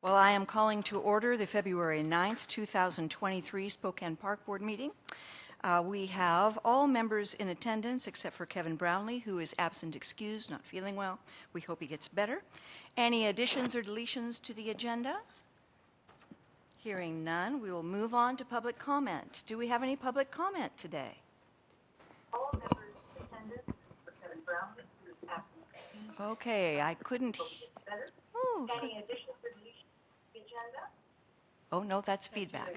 Well, I am calling to order the February 9th, 2023 Spokane Park Board meeting. We have all members in attendance except for Kevin Brownlee, who is absent excused, not feeling well. We hope he gets better. Any additions or deletions to the agenda? Hearing none, we will move on to public comment. Do we have any public comment today? All members in attendance for Kevin Brownlee, who is absent. Okay, I couldn't. Better. Oh, good. Any additions or deletions to the agenda? Oh, no, that's feedback.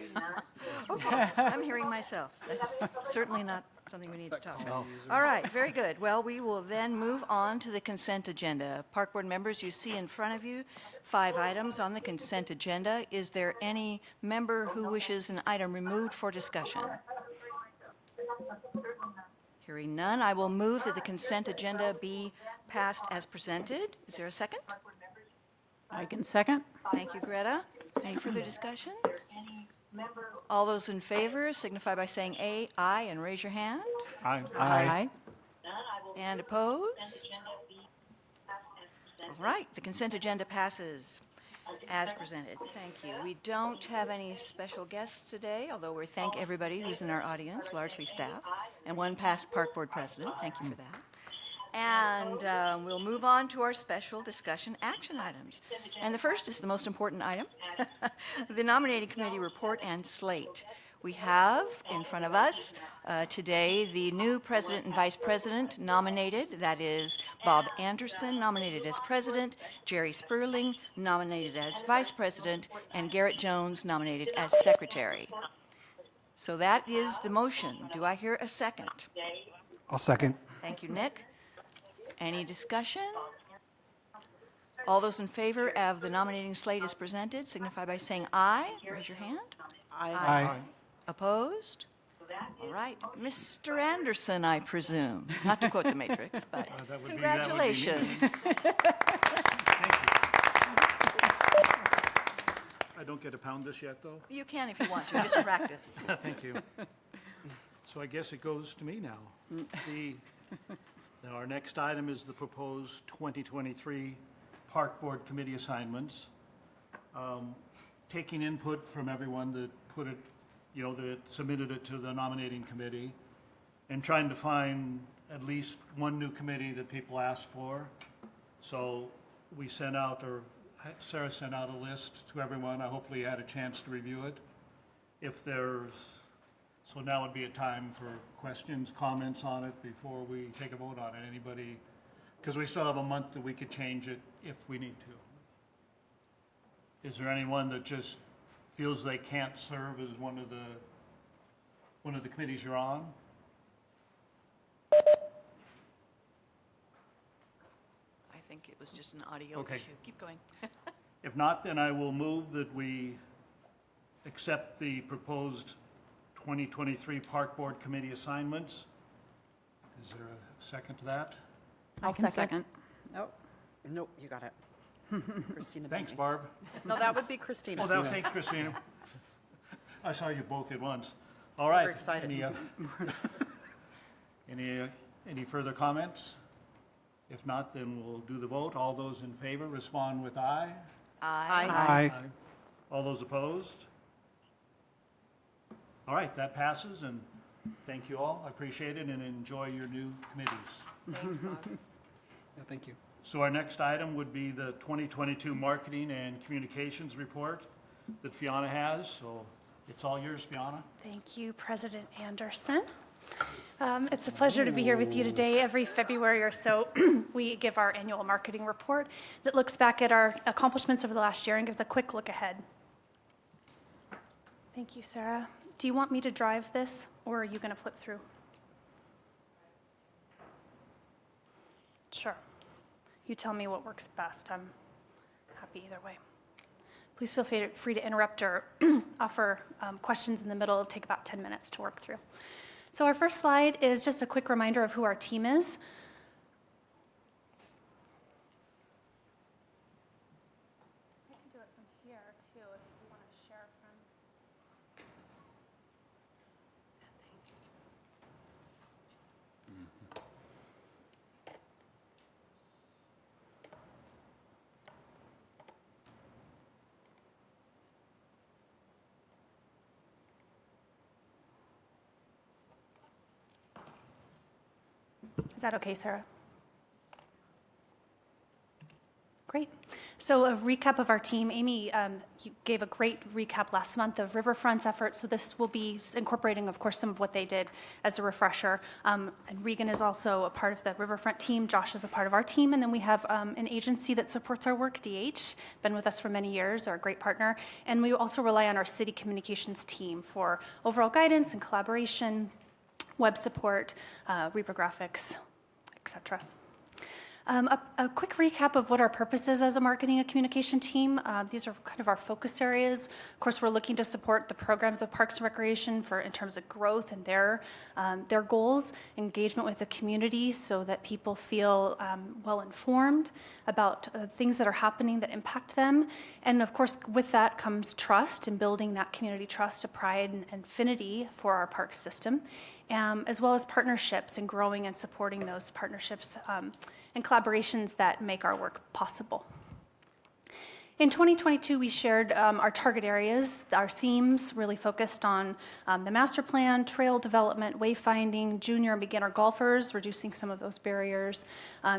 Okay, I'm hearing myself. That's certainly not something we need to talk about. All right, very good. Well, we will then move on to the consent agenda. Park Board members, you see in front of you 5 items on the consent agenda. Is there any member who wishes an item removed for discussion? Hearing none, I will move that the consent agenda be passed as presented. Is there a second? I can second. Thank you, Greta. Any further discussion? All those in favor signify by saying aye, and raise your hand. Aye. Aye. And opposed? All right, the consent agenda passes as presented. Thank you. We don't have any special guests today, although we thank everybody who's in our audience, largely staff, and one past Park Board president. Thank you for that. And we'll move on to our special discussion action items. And the first is the most important item, the nominating committee report and slate. We have in front of us today the new president and vice president nominated. That is Bob Anderson, nominated as president, Jerry Sperling, nominated as vice president, and Garrett Jones, nominated as secretary. So that is the motion. Do I hear a second? I'll second. Thank you, Nick. Any discussion? All those in favor of the nominating slate as presented signify by saying aye. Raise your hand. Aye. Opposed? All right. Mr. Anderson, I presume. Not to quote the Matrix, but that would be me. congratulations. I don't get to pound this yet, though? You can if you want to, just practice. Thank you. So I guess it goes to me now. Now our next item is the proposed 2023 Park Board Committee assignments. Taking input from everyone that put it, that submitted it to the nominating committee, and trying to find at least one new committee that people asked for. So we sent out, or Sarah sent out a list to everyone. I hopefully had a chance to review it. So now would be a time for questions, comments on it before we take a vote on it. Anybody, because we still have a month that we could change it if we need to. Is there anyone that just feels they can't serve as one of the committees you're on? I think it was just an audio Okay. issue. Keep going. If not, then I will move that we accept the proposed 2023 Park Board Committee assignments. Is there a second to that? I can second. Nope, nope, you got it. Christina. Thanks, Bentley. Barb. No, that would be Christina. Thanks, Christina. I saw you both at once. All right. We're excited. Any further comments? If not, then we'll do the vote. All those in favor respond with aye. Aye. Aye. All those opposed? All right, that passes, and thank you all. I appreciate it, and enjoy your new committees. Thanks, Bob. Yeah, thank you. So our next item would be the 2022 Marketing and Communications Report that Fiona has. So it's all yours, Fiona. Thank you, President Anderson. It's a pleasure to be here with you today. Every February or so, we give our annual marketing report that looks back at our accomplishments over the last year and gives a quick look ahead. Thank you, Sarah. Do you want me to drive this, or are you going to flip through? Sure. You tell me what works best. I'm happy either way. Please feel free to interrupt or offer questions in the middle. It'll take about 10 minutes to work through. So our first slide is just a quick reminder of who our team is. I can do it from here, too, if you want to share from... Is that okay, Sarah? Great. So a recap of our team. Amy you gave a great recap last month of Riverfront's efforts. So this will be incorporating, of course, some of what they did as a refresher. And Regan is also a part of the Riverfront team. Josh is a part of our team. And then we have an agency that supports our work, DH, been with us for many years, our great partner. And we also rely on our city communications team for overall guidance and collaboration, web support, reprographics, etc. A quick recap of what our purpose is as a marketing and communication team. These are kind of our focus areas. Of course, we're looking to support the programs of Parks and Recreation in terms of growth and their goals, engagement with the community so that people feel well informed about things that are happening that impact them. And of course, with that comes trust and building that community trust, a pride and affinity for our park system. As well as partnerships and growing and supporting those partnerships and collaborations that make our work possible. In 2022, we shared our target areas, our themes really focused on the master plan, trail development, wayfinding, junior and beginner golfers, reducing some of those barriers,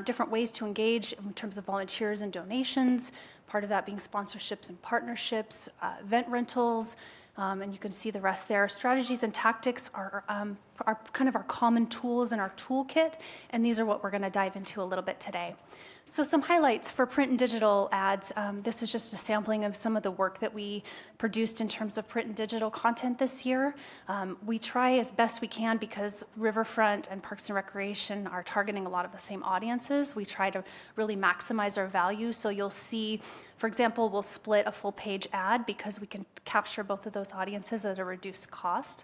different ways to engage in terms of volunteers and donations, part of that being sponsorships and partnerships, event rentals, and you can see the rest there. Strategies and tactics are kind of our common tools in our toolkit, and these are what we're going to dive into a little bit today. So some highlights for print and digital ads. This is just a sampling of some of the work that we produced in terms of print and digital content this year. We try as best we can because Riverfront and Parks and Recreation are targeting a lot of the same audiences. We try to really maximize our value. So you'll see, for example, we'll split a full page ad because we can capture both of those audiences at a reduced cost.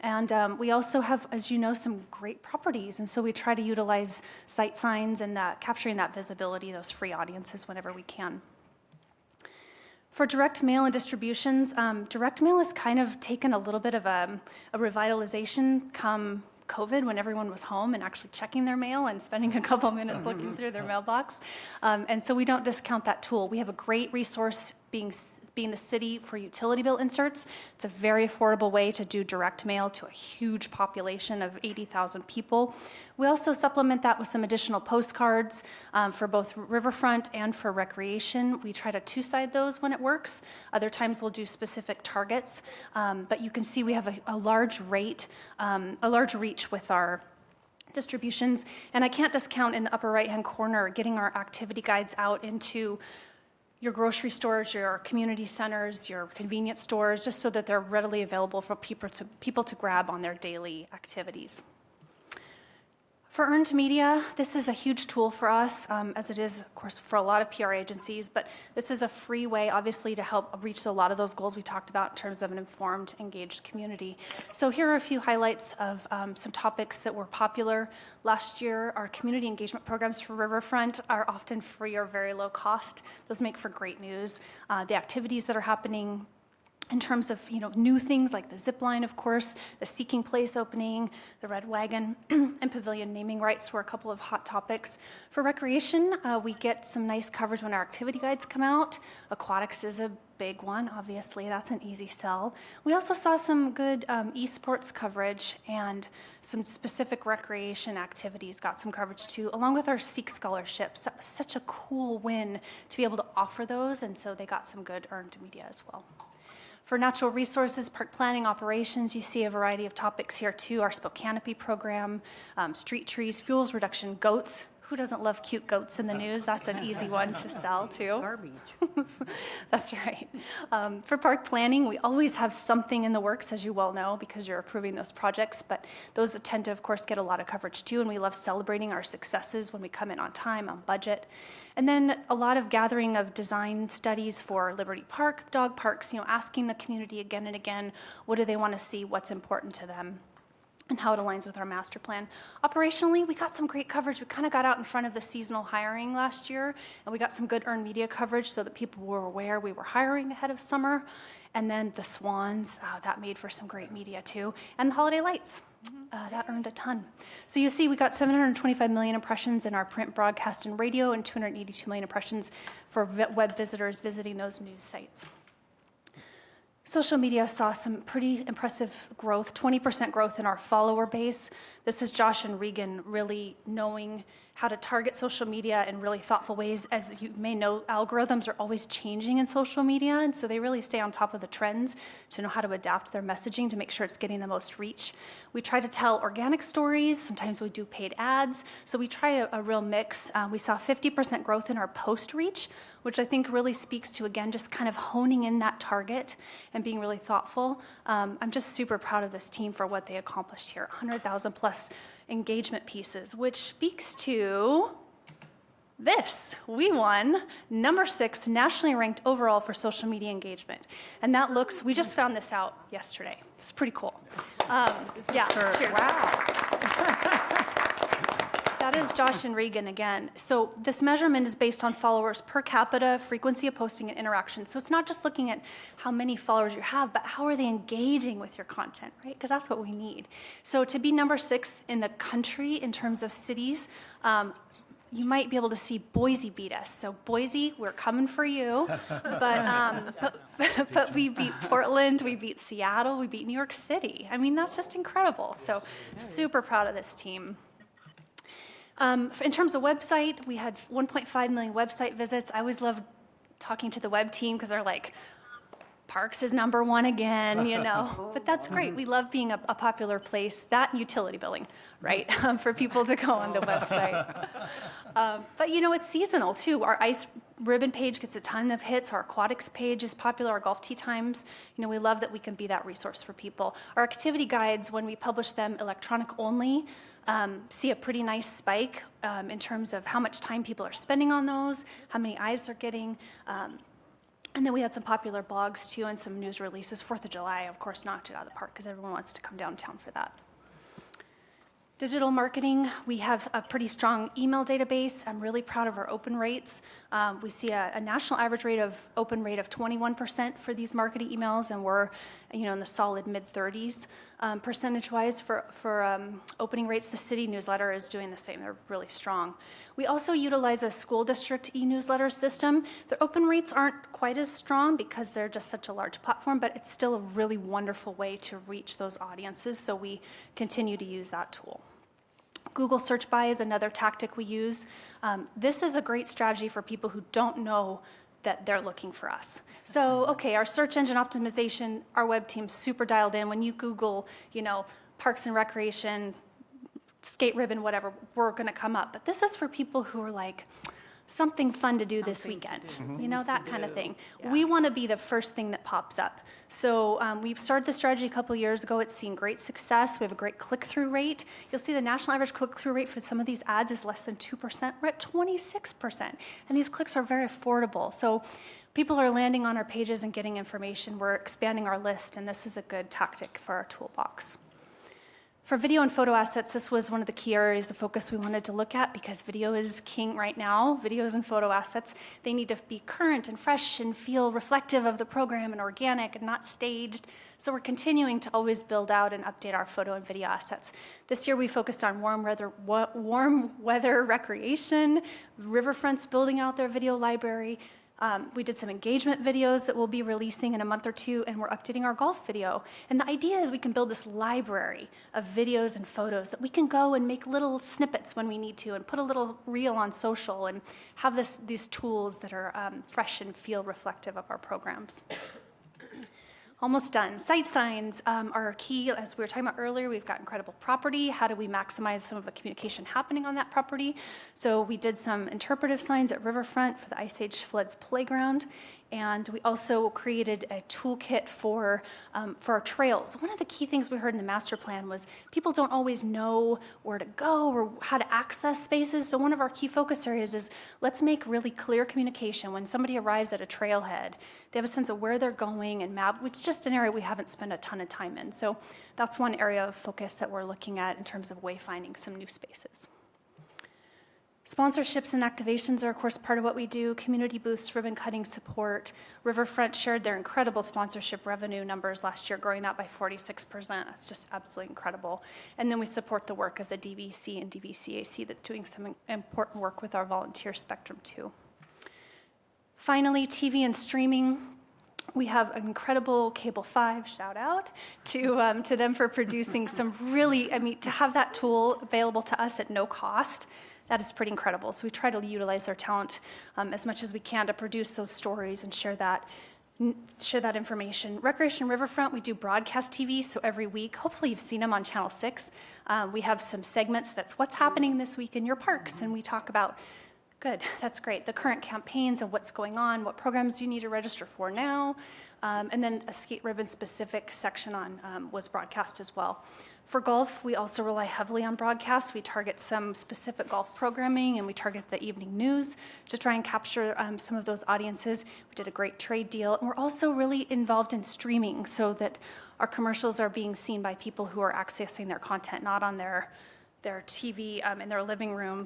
And we also have, as you know, some great properties. And so we try to utilize sight signs and capturing that visibility, those free audiences whenever we can. For direct mail and distributions, direct mail has kind of taken a little bit of a revitalization come COVID when everyone was home and actually checking their mail and spending a couple minutes looking through their mailbox. And so we don't discount that tool. We have a great resource being the city for utility bill inserts. It's a very affordable way to do direct mail to a huge population of 80,000 people. We also supplement that with some additional postcards for both Riverfront and for Recreation. We try to two-side those when it works. Other times we'll do specific targets, but you can see we have a large reach with our distributions. And I can't discount in the upper right-hand corner getting our activity guides out into your grocery stores, your community centers, your convenience stores, just so that they're readily available for people to grab on their daily activities. For earned media, this is a huge tool for us, as it is, of course, for a lot of PR agencies, but this is a free way, obviously, to help reach a lot of those goals we talked about in terms of an informed, engaged community. So here are a few highlights of some topics that were popular. Last year, our community engagement programs for Riverfront are often free or very low cost. Those make for great news. The activities that are happening in terms of new things like the zip line, of course, the Seeking Place opening, the Red Wagon, and pavilion naming rights were a couple of hot topics. For Recreation, we get some nice coverage when our activity guides come out. Aquatics is a big one, obviously. That's an easy sell. We also saw some good esports coverage and some specific recreation activities got some coverage too, along with our Seek scholarships. That was such a cool win to be able to offer those, and so they got some good earned media as well. For natural resources, park planning, operations, you see a variety of topics here too. Our Spoke Canopy program, street trees, fuels reduction, goats. Who doesn't love cute goats in the news? That's an easy one to sell too. Garbage. That's right. For park planning, we always have something in the works, as you well know, because you're approving those projects, but those tend to, of course, get a lot of coverage too, and we love celebrating our successes when we come in on time, on budget. And then a lot of gathering of design studies for Liberty Park, dog parks, asking the community again and again, what do they want to see, what's important to them, and how it aligns with our master plan. Operationally, we got some great coverage. We kind of got out in front of the seasonal hiring last year, and we got some good earned media coverage so that people were aware we were hiring ahead of summer. And then the Swans, that made for some great media too. And the holiday lights, that earned a ton. So you see we got 725 million impressions in our print, broadcast, and radio, and 282 million impressions for web visitors visiting those news sites. Social media saw some pretty impressive growth, 20% growth in our follower base. This is Josh and Regan really knowing how to target social media in really thoughtful ways. As you may know, algorithms are always changing in social media, and so they really stay on top of the trends to know how to adapt their messaging to make sure it's getting the most reach. We try to tell organic stories. Sometimes we do paid ads. So we try a real mix. We saw 50% growth in our post reach, which I think really speaks to, again, just kind of honing in that target and being really thoughtful. I'm just super proud of this team for what they accomplished here. 100,000 plus engagement pieces, which speaks to this. We won number 6 nationally ranked overall for social media engagement. And that looks, we just found this out yesterday. It's pretty cool. Yeah, cheers. That is Josh and Regan again. So this measurement is based on followers per capita, frequency of posting, and interaction. So it's not just looking at how many followers you have, but how are they engaging with your content, right? Because that's what we need. So to be number 6 in the country in terms of cities, you might be able to see Boise beat us. So Boise, we're coming for you. But we beat Portland, we beat Seattle, we beat New York City. I mean, that's just incredible. So super proud of this team. In terms of website, we had 1.5 million website visits. I always love talking to the web team because they're like, Parks is number 1 again, you know. But that's great. We love being a popular place. That and utility billing, right, for people to go on the website. But, you know, it's seasonal, too. Our ice ribbon page gets a ton of hits. Our aquatics page is popular. Our golf tee times. You know, we love that we can be that resource for people. Our activity guides, when we publish them electronic only, see a pretty nice spike in terms of how much time people are spending on those, how many eyes they're getting. And then we had some popular blogs, too, and some news releases. 4th of July, of course, knocked it out of the park because everyone wants to come downtown for that. Digital marketing, we have a pretty strong email database. I'm really proud of our open rates. We see a national average open rate of 21% for these marketing emails, and we're, you know, in the solid mid-30s. Percentage-wise for opening rates, the city newsletter is doing the same. They're really strong. We also utilize a school district e-newsletter system. Their open rates aren't quite as strong because they're just such a large platform, but it's still a really wonderful way to reach those audiences, so we continue to use that tool. Google search buy is another tactic we use. This is a great strategy for people who don't know that they're looking for us. So, okay, our search engine optimization, our web team's super dialed in. When you Google, you know, Parks and Recreation, skate ribbon, whatever, we're gonna come up. But this is for people who are like, something fun to do this weekend, you know, that kind of thing. Yeah. We want to be the first thing that pops up. So we started the strategy a couple years ago. It's seen great success. We have a great click-through rate. You'll see the national average click-through rate for some of these ads is less than 2%. We're at 26%. And these clicks are very affordable. So people are landing on our pages and getting information. We're expanding our list, and this is a good tactic for our toolbox. For video and photo assets, this was one of the key areas of focus we wanted to look at because video is king right now. Videos and photo assets, they need to be current and fresh and feel reflective of the program and organic and not staged. So we're continuing to always build out and update our photo and video assets. This year we focused on warm weather recreation, riverfronts building out their video library. We did some engagement videos that we'll be releasing in a month or 2, and we're updating our golf video. And the idea is we can build this library of videos and photos that we can go and make little snippets when we need to and put a little reel on social and have these tools that are fresh and feel reflective of our programs. Almost done. Site signs are key. As we were talking about earlier, we've got incredible property. How do we maximize some of the communication happening on that property? So we did some interpretive signs at Riverfront for the Ice Age Floods Playground. And we also created a toolkit for our trails. One of the key things we heard in the master plan was people don't always know where to go or how to access spaces. So one of our key focus areas is let's make really clear communication. When somebody arrives at a trailhead, they have a sense of where they're going and map, which is just an area we haven't spent a ton of time in. So that's one area of focus that we're looking at in terms of wayfinding some new spaces. Sponsorships and activations are, of course, part of what we do. Community booths, ribbon cutting support. Riverfront shared their incredible sponsorship revenue numbers last year, growing that by 46%. That's just absolutely incredible. And then we support the work of the DVC and DVCAC that's doing some important work with our volunteer spectrum, too. Finally, TV and streaming. We have an incredible Cable 5, shout out to them for producing some really, I mean, to have that tool available to us at no cost, that is pretty incredible. So we try to utilize our talent as much as we can to produce those stories and share that information. Recreation Riverfront, we do broadcast TV, so every week, hopefully you've seen them on Channel 6. We have some segments that's what's happening this week in your parks, and we talk about, good, that's great, the current campaigns and what's going on, what programs you need to register for now, and then a skate ribbon specific section on was broadcast as well. For golf, we also rely heavily on broadcasts. We target some specific golf programming, and we target the evening news to try and capture some of those audiences. We did a great trade deal, and we're also really involved in streaming so that our commercials are being seen by people who are accessing their content, not on their TV in their living room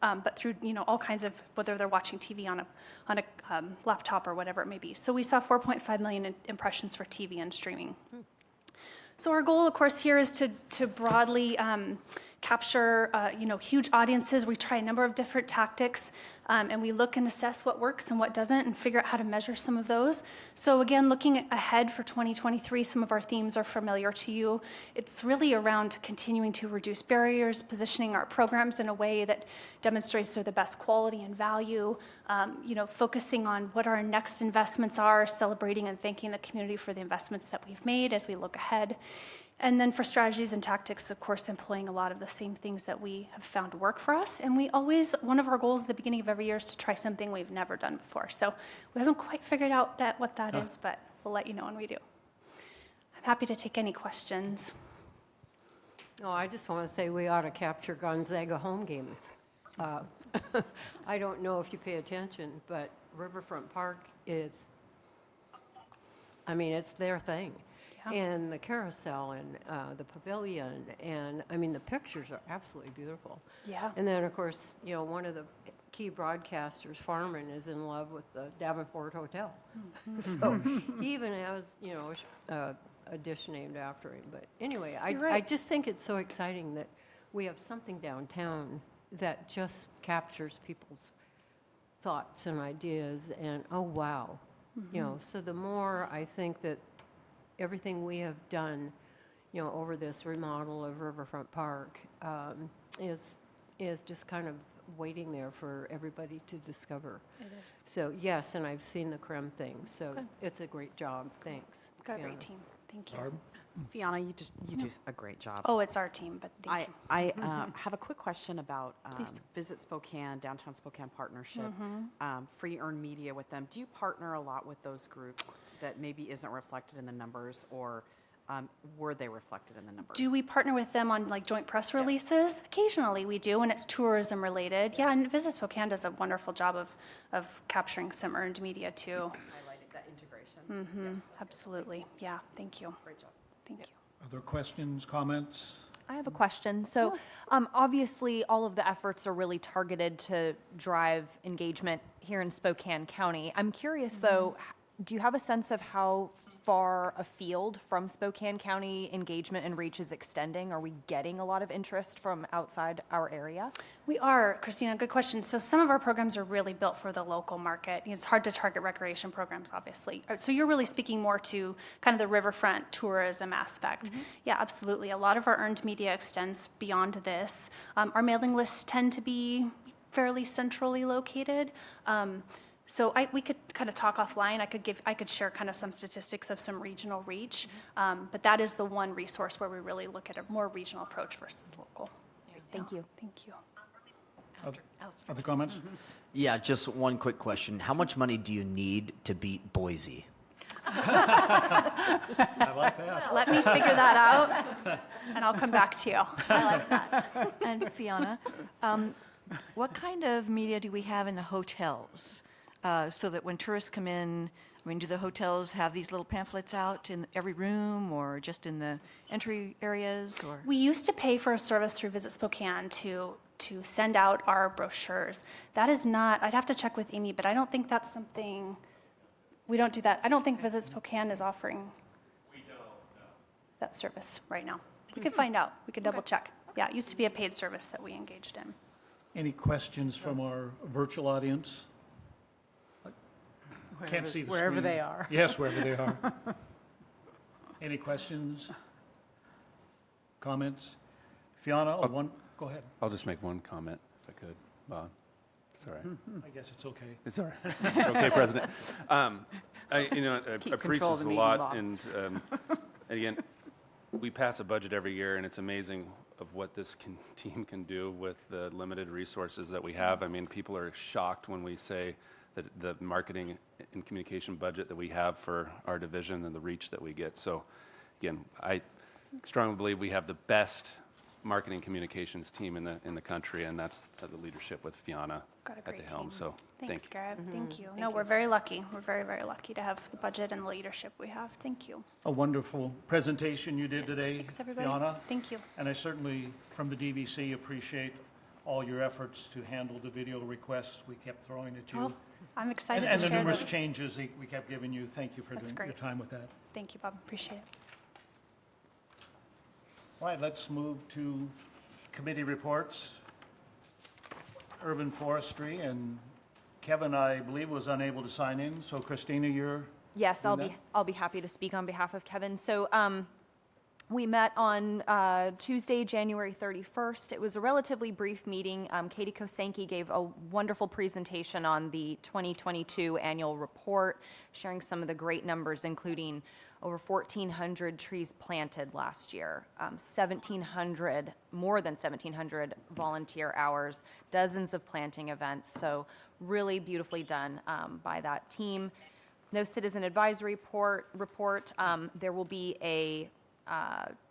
but through all kinds of, whether they're watching TV on a laptop or whatever it may be. So we saw 4.5 million impressions for TV and streaming. So our goal, of course, here is to broadly capture, huge audiences. We try a number of different tactics, and we look and assess what works and what doesn't, and figure out how to measure some of those. So again, looking ahead for 2023, some of our themes are familiar to you. It's really around continuing to reduce barriers, positioning our programs in a way that demonstrates they're the best quality and value, focusing on what our next investments are, celebrating and thanking the community for the investments that we've made as we look ahead. And then for strategies and tactics, of course, employing a lot of the same things that we have found work for us. And one of our goals at the beginning of every year is to try something we've never done before. So we haven't quite figured out what that is, but we'll let you know when we do. I'm happy to take any questions. No, I just want to say we ought to capture Gonzaga home games. I don't know if you pay attention, but Riverfront Park is, it's their thing. Yeah. And the carousel and the pavilion, and the pictures are absolutely beautiful. Yeah. And then, of course, one of the key broadcasters, Farman, is in love with the Davenport Hotel. So he even has, a dish named after him. But anyway, I just think it's so exciting that we have something downtown that just captures people's thoughts and ideas, and oh wow, so the more I think that everything we have done, over this remodel of Riverfront Park is just kind of waiting there for everybody to discover. It is. So yes, and I've seen the Creme thing, so Good. it's a great job. Thanks. Got a Yeah. great team. Thank you. Barb? Fiona, you do a great job. Oh, it's our team, but thank you. I have a quick question about Please. Visit Spokane, Downtown Spokane partnership, free earned media with them. Do you partner a lot with those groups that maybe isn't reflected in the numbers, or were they reflected in the numbers? Do we partner with them on joint press releases? Occasionally we do, and it's tourism related. Yeah, and Visit Spokane does a wonderful job of capturing some earned media too. Highlighted that integration. Absolutely. Yeah, thank you. Great job. Thank you. Other questions, comments? I have a question. So obviously, all of the efforts are really targeted to drive engagement here in Spokane County. I'm curious, though, do you have a sense of how far afield from Spokane County engagement and reach is extending? Are we getting a lot of interest from outside our area? We are, Christina, good question. So some of our programs are really built for the local market. It's hard to target recreation programs, obviously. So you're really speaking more to kind of the riverfront tourism aspect. Yeah, absolutely. A lot of our earned media extends beyond this. Our mailing lists tend to be fairly centrally located. So we could kind of talk offline. I could share kind of some statistics of some regional reach, but that is the one resource where we really look at a more regional approach versus local. Thank you. Thank you. Other comments? Yeah, just one quick question. How much money do you need to beat Boise? I like that. Let me figure that out, and I'll come back to you. I like that. And Fiona, what kind of media do we have in the hotels? So that when tourists come in, do the hotels have these little pamphlets out in every room or just in the entry areas? Or We used to pay for a service through Visit Spokane to send out our brochures. That is not, I'd have to check with Amy, but I don't think that's something, we don't do that. I don't think Visit Spokane is offering that service right now. We could find out. We could double check. Yeah, it used to be a paid service that we engaged in. Any questions from our virtual audience? can't see the screen. Wherever they are. Yes, wherever they are. Any questions? Comments? Fiona, go ahead. I'll just make one comment if I could, Bob. It's all right. I guess it's okay. It's all right. Okay, President. I Keep preach control of this the a meeting, lot, Bob. and again, we pass a budget every year, and it's amazing of what this team can do with the limited resources that we have. I mean, people are shocked when we say that the marketing and communication budget that we have for our division and the reach that we get. So, again, I strongly believe we have the best marketing communications team in the country, and that's the leadership with Fiona Got a at great the helm. team. So Thanks, thank you. Garrett. Thank you. No, we're very lucky. We're very, very lucky to have the budget and the leadership we have. Thank you. A wonderful presentation you did today, Thanks, everybody. Fiona. Thank you. And I certainly, from the DVC, appreciate all your efforts to handle the video requests we kept throwing at you. Well, I'm excited And to the share numerous those. changes that we kept giving you. Thank you for That's your great. time with that. Thank you, Bob. Appreciate it. All right, let's move to committee reports. Urban Forestry, and Kevin, I believe, was unable to sign in, so Christina, you're... Yes, doing that? I'll be happy to speak on behalf of Kevin. So we met on Tuesday, January 31st. It was a relatively brief meeting. Katie Kosanke gave a wonderful presentation on the 2022 annual report, sharing some of the great numbers, including over 1,400 trees planted last year, 1,700, more than 1,700 volunteer hours, dozens of planting events. So really beautifully done by that team. No citizen advisory report. There will be a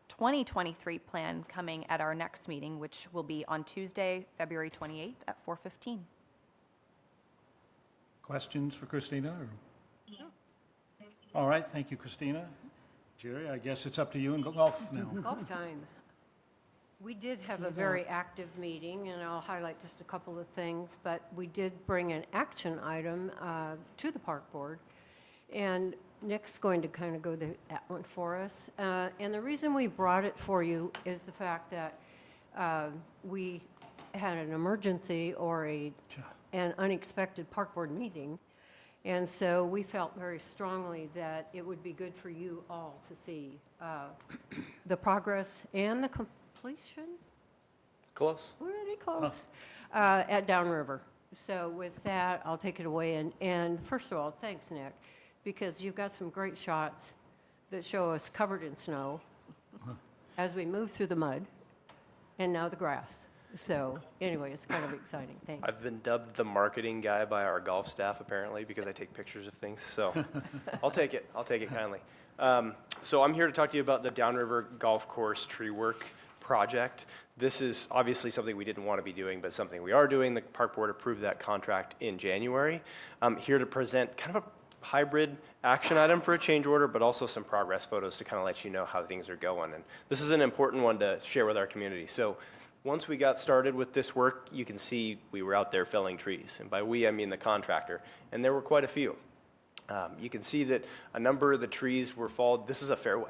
2023 plan coming at our next meeting, which will be on Tuesday, February 28th at 4:15. Questions for Christina? Or? All right, thank you, Christina. Jerry, I guess it's up to you in golf now. Golf time. We did have a very active meeting, and I'll highlight just a couple of things, but we did bring an action item to the park board, and Nick's going to kind of go that one for us. And the reason we brought it for you is the fact that we had an emergency or an unexpected park board meeting, and so we felt very strongly that it would be good for you all to see the progress and the completion, Close. pretty close, at Downriver. So with that, I'll take it away. And first of all, thanks, Nick, because you've got some great shots that show us covered in snow as we move through the mud, and now the grass. So anyway, it's kind of exciting. Thanks. I've been dubbed the marketing guy by our golf staff, apparently, because I take pictures of things. So I'll take it. I'll take it kindly. So I'm here to talk to you about the Downriver Golf Course tree work project. This is obviously something we didn't want to be doing, but something we are doing. The park board approved that contract in January. I'm here to present kind of a hybrid action item for a change order, but also some progress photos to kind of let you know how things are going. And this is an important one to share with our community. So once we got started with this work, you can see we were out there felling trees. And by we, I mean the contractor. And there were quite a few. You can see that a number of the trees were falled. This is a fairway.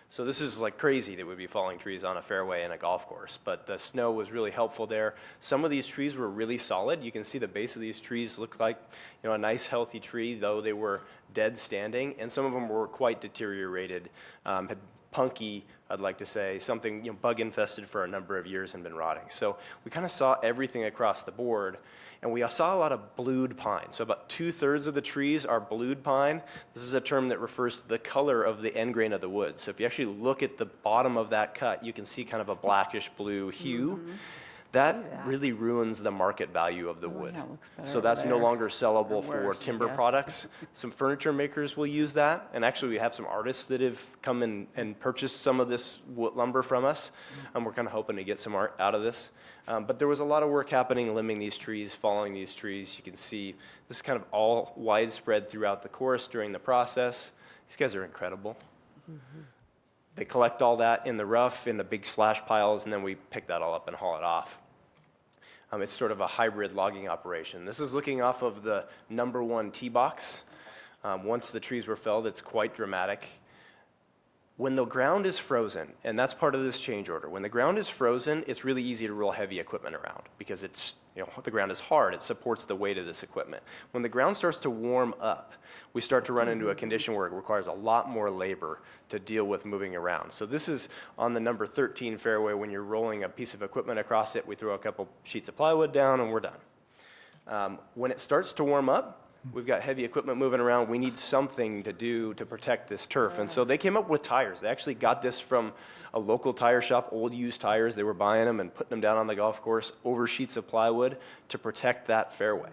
So this is like crazy that we'd be falling trees on a fairway in a golf course, but the snow was really helpful there. Some of these trees were really solid. You can see the base of these trees looked like, a nice healthy tree, though they were dead standing, and some of them were quite deteriorated, had punky, I'd like to say, something bug infested for a number of years and been rotting. So we kind of saw everything across the board, and we saw a lot of blued pine. So about 2/3 of the trees are blued pine. This is a term that refers to the color of the end grain of the wood. So if you actually look at the bottom of that cut, you can see kind of a blackish blue hue. That really ruins the market value of the wood. yeah, it looks better So over that's no there. longer sellable Or for worse, I timber guess. products. Some furniture makers will use that, and actually we have some artists that have come in and purchased some of this lumber from us, and we're kind of hoping to get some art out of this. But there was a lot of work happening, limbing these trees, falling these trees. You can see this is kind of all widespread throughout the course during the process. These guys are incredible. They collect all that in the rough, in the big slash piles, and then we pick that all up and haul it off. It's sort of a hybrid logging operation. This is looking off of the #1 tee box. Once the trees were felled, it's quite dramatic. When the ground is frozen, and that's part of this change order, when the ground is frozen, it's really easy to roll heavy equipment around because it's, the ground is hard. It supports the weight of this equipment. When the ground starts to warm up, we start to run into a condition where it requires a lot more labor to deal with moving around. So this is on the number 13 fairway. When you're rolling a piece of equipment across it, we throw a couple sheets of plywood down and we're done. When it starts to warm up, we've got heavy equipment moving around. We need something to do to protect this turf. And so they came up with tires. They actually got this from a local tire shop, old used tires. They were buying them and putting them down on the golf course over sheets of plywood to protect that fairway.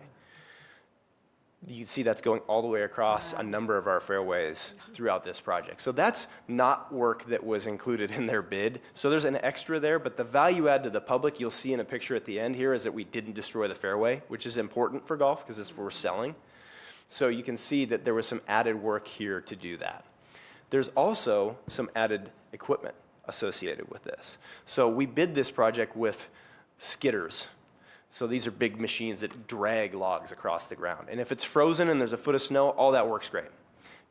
You can see that's going all the way across a number of our fairways throughout this project. So that's not work that was included in their bid. So there's an extra there, but the value add to the public, you'll see in a picture at the end here, is that we didn't destroy the fairway, which is important for golf because it's what we're selling. So you can see that there was some added work here to do that. There's also some added equipment associated with this. So we bid this project with skidders. So these are big machines that drag logs across the ground. And if it's frozen and there's a foot of snow, all that works great.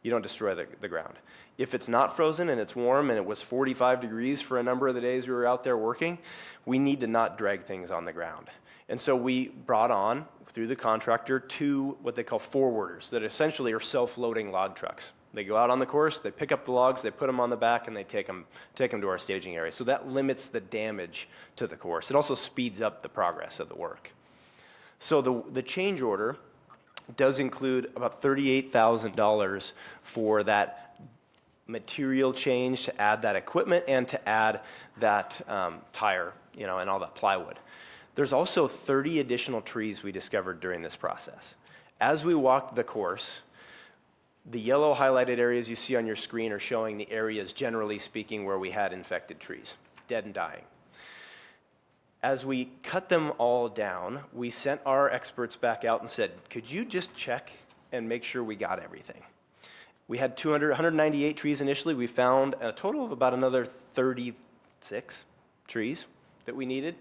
You don't destroy the ground. If it's not frozen and it's warm and it was 45 degrees for a number of the days we were out there working, we need to not drag things on the ground. And so we brought on, through the contractor, 2 what they call forwarders that essentially are self-loading log trucks. They go out on the course, they pick up the logs, they put them on the back, and they take them to our staging area. So that limits the damage to the course. It also speeds up the progress of the work. So the change order does include about $38,000 for that material change to add that equipment and to add that tire, and all that plywood. There's also 30 additional trees we discovered during this process. As we walked the course, the yellow highlighted areas you see on your screen are showing the areas, generally speaking, where we had infected trees, dead and dying. As we cut them all down, we sent our experts back out and said, could you just check and make sure we got everything? We had 198 trees initially. We found a total of about another 36 trees that we needed.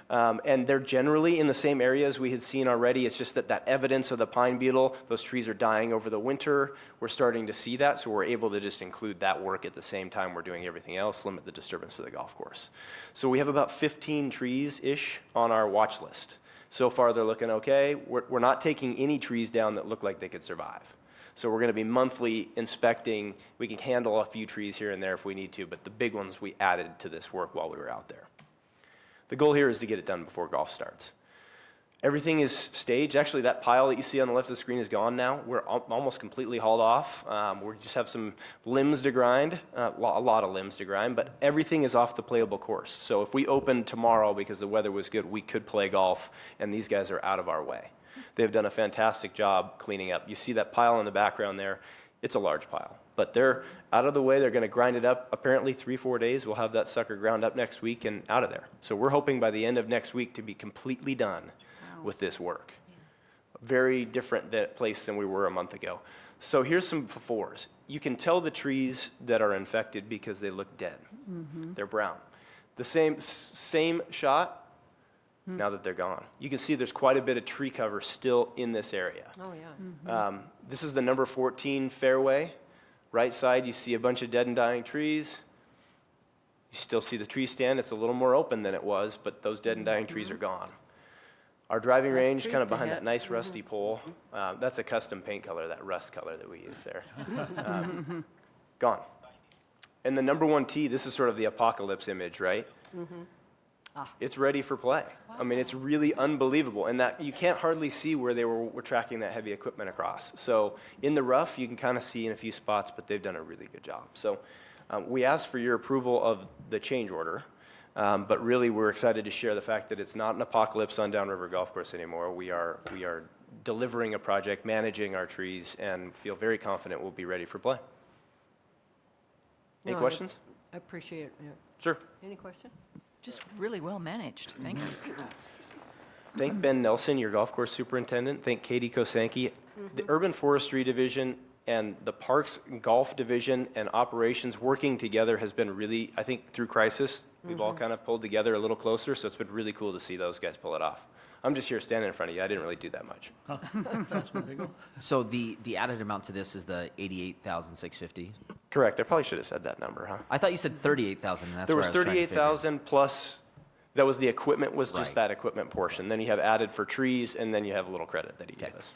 And they're generally in the same areas we had seen already. It's just that evidence of the pine beetle, those trees are dying over the winter. We're starting to see that, so we're able to just include that work at the same time we're doing everything else, limit the disturbance to the golf course. So we have about 15 trees-ish on our watch list. So far, they're looking okay. We're not taking any trees down that look like they could survive. So we're going to be monthly inspecting. We can handle a few trees here and there if we need to, but the big ones we added to this work while we were out there. The goal here is to get it done before golf starts. Everything is staged. Actually, that pile that you see on the left of the screen is gone now. We're almost completely hauled off. We just have some limbs to grind, a lot of limbs to grind, but everything is off the playable course. So if we opened tomorrow because the weather was good, we could play golf, and these guys are out of our way. They've done a fantastic job cleaning up. You see that pile in the background there? It's a large pile, but they're out of the way. They're going to grind it up. Apparently 3-4 days, we'll have that sucker ground up next week and out of there. So we're hoping by the end of next week to be completely done with this work. Very different place than we were a month ago. So here's some befores. You can tell the trees that are infected because they look dead. They're brown. The same shot, now that they're gone. You can see there's quite a bit of tree cover still in this area. Oh, yeah. This is the number 14 fairway. Right side, you see a bunch of dead and dying trees. You still see the tree stand. It's a little more open than it was, but those dead and dying trees are gone. Our driving range, kind of behind that nice rusty pole, that's a custom paint color, that rust color that we use there. Gone. And the number 1 tee, this is sort of the apocalypse image, right? It's ready for play. Wow. I mean, it's really unbelievable. And that you can't hardly see where they were tracking that heavy equipment across. So in the rough, you can kind of see in a few spots, but they've done a really good job. So we asked for your approval of the change order, but really we're excited to share the fact that it's not an apocalypse on Downriver Golf Course anymore. We are delivering a project, managing our trees, and feel very confident we'll be ready for play. Any questions? I appreciate it. Yeah. Sure. Any question? Just really well managed. Thank you. Thank Ben Nelson, your golf course superintendent. Thank Katie Kosanke. The Urban Forestry Division and the Parks and Golf Division and operations working together has been really, I think through crisis, we've all kind of pulled together a little closer, so it's been really cool to see those guys pull it off. I'm just here standing in front of you. I didn't really do that much. Councilman Bingle? So the added amount to this is the $88,650. Correct. I probably should have said that number, huh? I thought you said 38,000, and that's There where was I was trying to figure. 38,000 plus, that was the equipment, was just Right. that equipment portion. Then you have added for trees, and then you have a little credit that he gave us.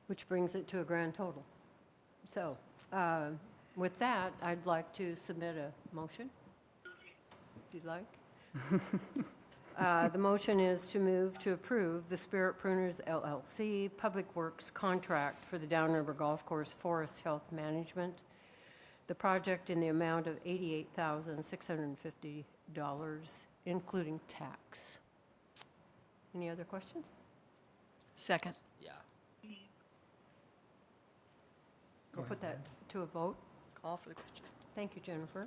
Which brings it to a grand total. So, with that, I'd like to submit a motion, if you'd like. The motion is to move to approve the Spirit Pruners LLC Public Works contract for the Downriver Golf Course Forest Health Management. The project in the amount of $88,650, including tax. Any other questions? Second. Yeah. We'll put that to a vote. Call for the question. Thank you, Jennifer.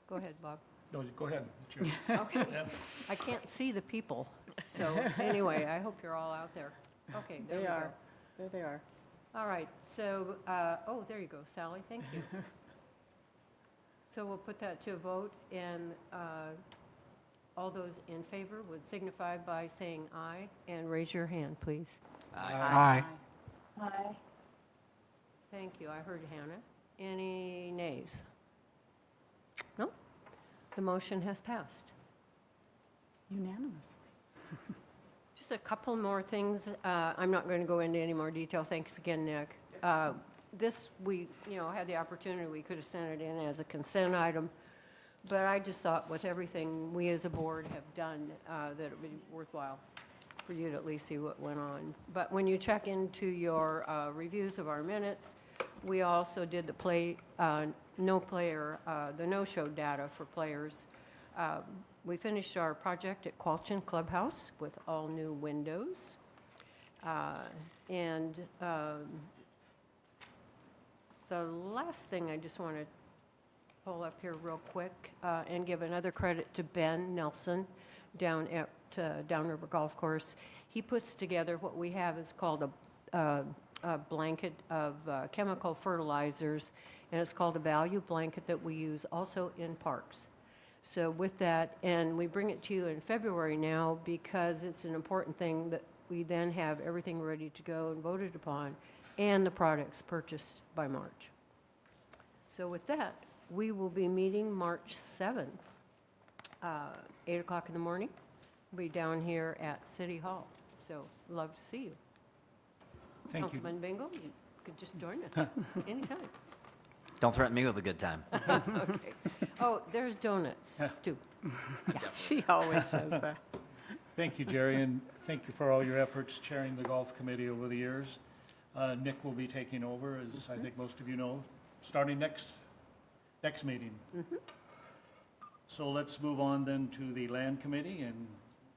Go ahead, Bob. No, go ahead. It's yours. Okay. Yeah. I can't see the people, so anyway, I hope you're all out there. Okay, there we They go. are. There they are. All right, so, oh, there you go, Sally, thank you. So we'll put that to a vote, and all those in favor would signify by saying aye, and raise your hand, please. Aye. Aye. Thank you, I heard Hannah. Any nays? No? The motion has passed. Unanimous. Just a couple more things. I'm not going to go into any more detail. Thanks again, Nick. This, we, had the opportunity, we could have sent it in as a consent item, but I just thought with everything we as a board have done, that it would be worthwhile for you to at least see what went on. But when you check into your reviews of our minutes, we also did the no-show data for players. We finished our project at Qualchin Clubhouse with all new windows. The last thing I just want to pull up here real quick and give another credit to Ben Nelson down at Downriver Golf Course. He puts together what we have is called a blanket of chemical fertilizers, and it's called a value blanket that we use also in parks. So with that, and we bring it to you in February now because it's an important thing that we then have everything ready to go and voted upon, and the products purchased by March. So with that, we will be meeting March 7th, 8 o'clock in the morning. We'll be down here at City Hall. So love to see you. Thank you. Councilman Bingo, you could just join us anytime. Don't threaten me with a good time. Okay. Oh, there's donuts, too. She always says that. Thank you, Jerry, and thank you for all your efforts chairing the golf committee over the years. Nick will be taking over, as I think most of you know, starting next meeting. So let's move on then to the land committee, and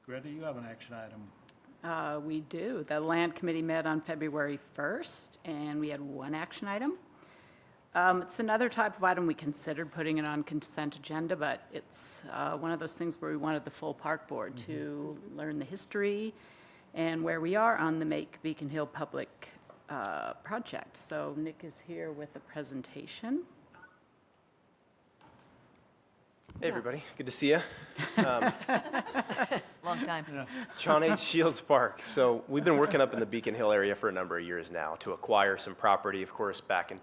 Greta, you have an action item. We do. The Land Committee met on February 1st, and we had one action item. It's another type of item we considered putting it on consent agenda, but it's one of those things where we wanted the full park board to learn the history and where we are on the Make Beacon Hill Public project. So Nick is here with a presentation. Hey, everybody. Good to see you. Long time. John H. Shields Park. So we've been working up in the Beacon Hill area for a number of years now to acquire some property, of course, back in,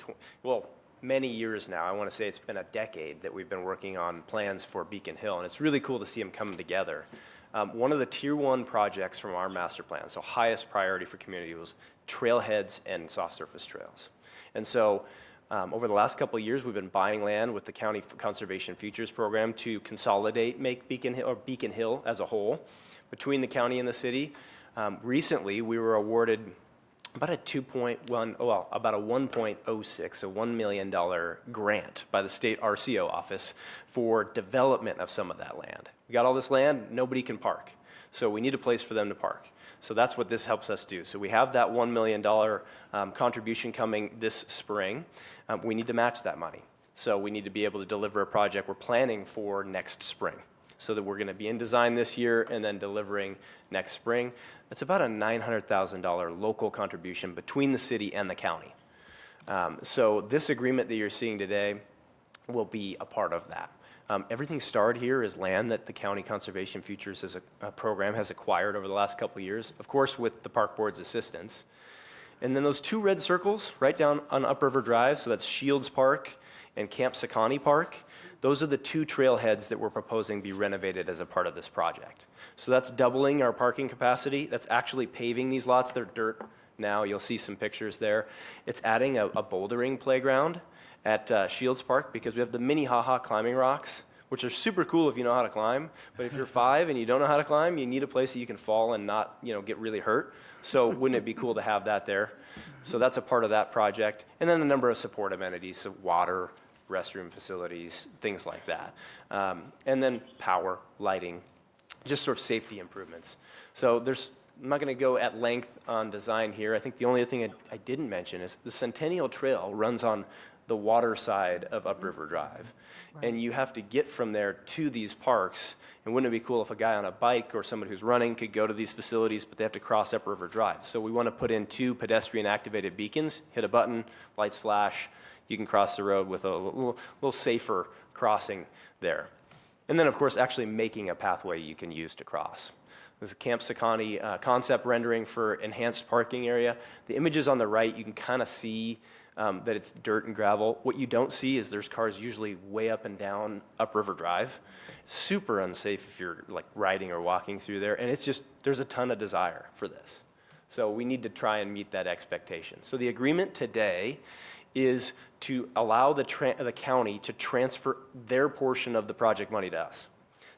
many years now. I want to say it's been a decade that we've been working on plans for Beacon Hill, and it's really cool to see them coming together. One of the tier 1 projects from our master plan, so highest priority for community, was trailheads and soft surface trails. And so over the last couple of years, we've been buying land with the County Conservation Futures Program to consolidate Make Beacon Hill, or Beacon Hill as a whole, between the county and the city. Recently, we were awarded about a $1.06, so $1 million grant by the state RCO office for development of some of that land. We got all this land, nobody can park. So we need a place for them to park. So that's what this helps us do. So we have that $1 million contribution coming this spring. We need to match that money. So we need to be able to deliver a project we're planning for next spring, so that we're going to be in design this year and then delivering next spring. That's about a $900,000 local contribution between the city and the county. So this agreement that you're seeing today will be a part of that. Everything starred here is land that the County Conservation Futures as a program has acquired over the last couple of years, of course with the Park Board's assistance. And then those 2 red circles right down on Upriver Drive, so that's Shields Park and Camp Sakani Park, those are the 2 trailheads that we're proposing be renovated as a part of this project. So that's doubling our parking capacity. That's actually paving these lots. They're dirt now. You'll see some pictures there. It's adding a bouldering playground at Shields Park because we have the Minnehaha climbing rocks, which are super cool if you know how to climb. But if you're 5 and you don't know how to climb, you need a place that you can fall and not, get really hurt. So wouldn't it be cool to have that there? So that's a part of that project. And then a number of support amenities, so water, restroom facilities, things like that. And then power, lighting, just sort of safety improvements. So I'm not going to go at length on design here. I think the only other thing I didn't mention is the Centennial Trail runs on the water side of Upriver Drive. And you have to get from there to these parks. And wouldn't it be cool if a guy on a bike or somebody who's running could go to these facilities, but they have to cross Upriver Drive. So we want to put in 2 pedestrian activated beacons, hit a button, lights flash, you can cross the road with a little safer crossing there. And then, of course, actually making a pathway you can use to cross. There's a Camp Sakani concept rendering for enhanced parking area. The images on the right, you can kind of see that it's dirt and gravel. What you don't see is there's cars usually way up and down Upriver Drive. Super unsafe if you're like riding or walking through there. And it's just, there's a ton of desire for this. So we need to try and meet that expectation. So the agreement today is to allow the county to transfer their portion of the project money to us.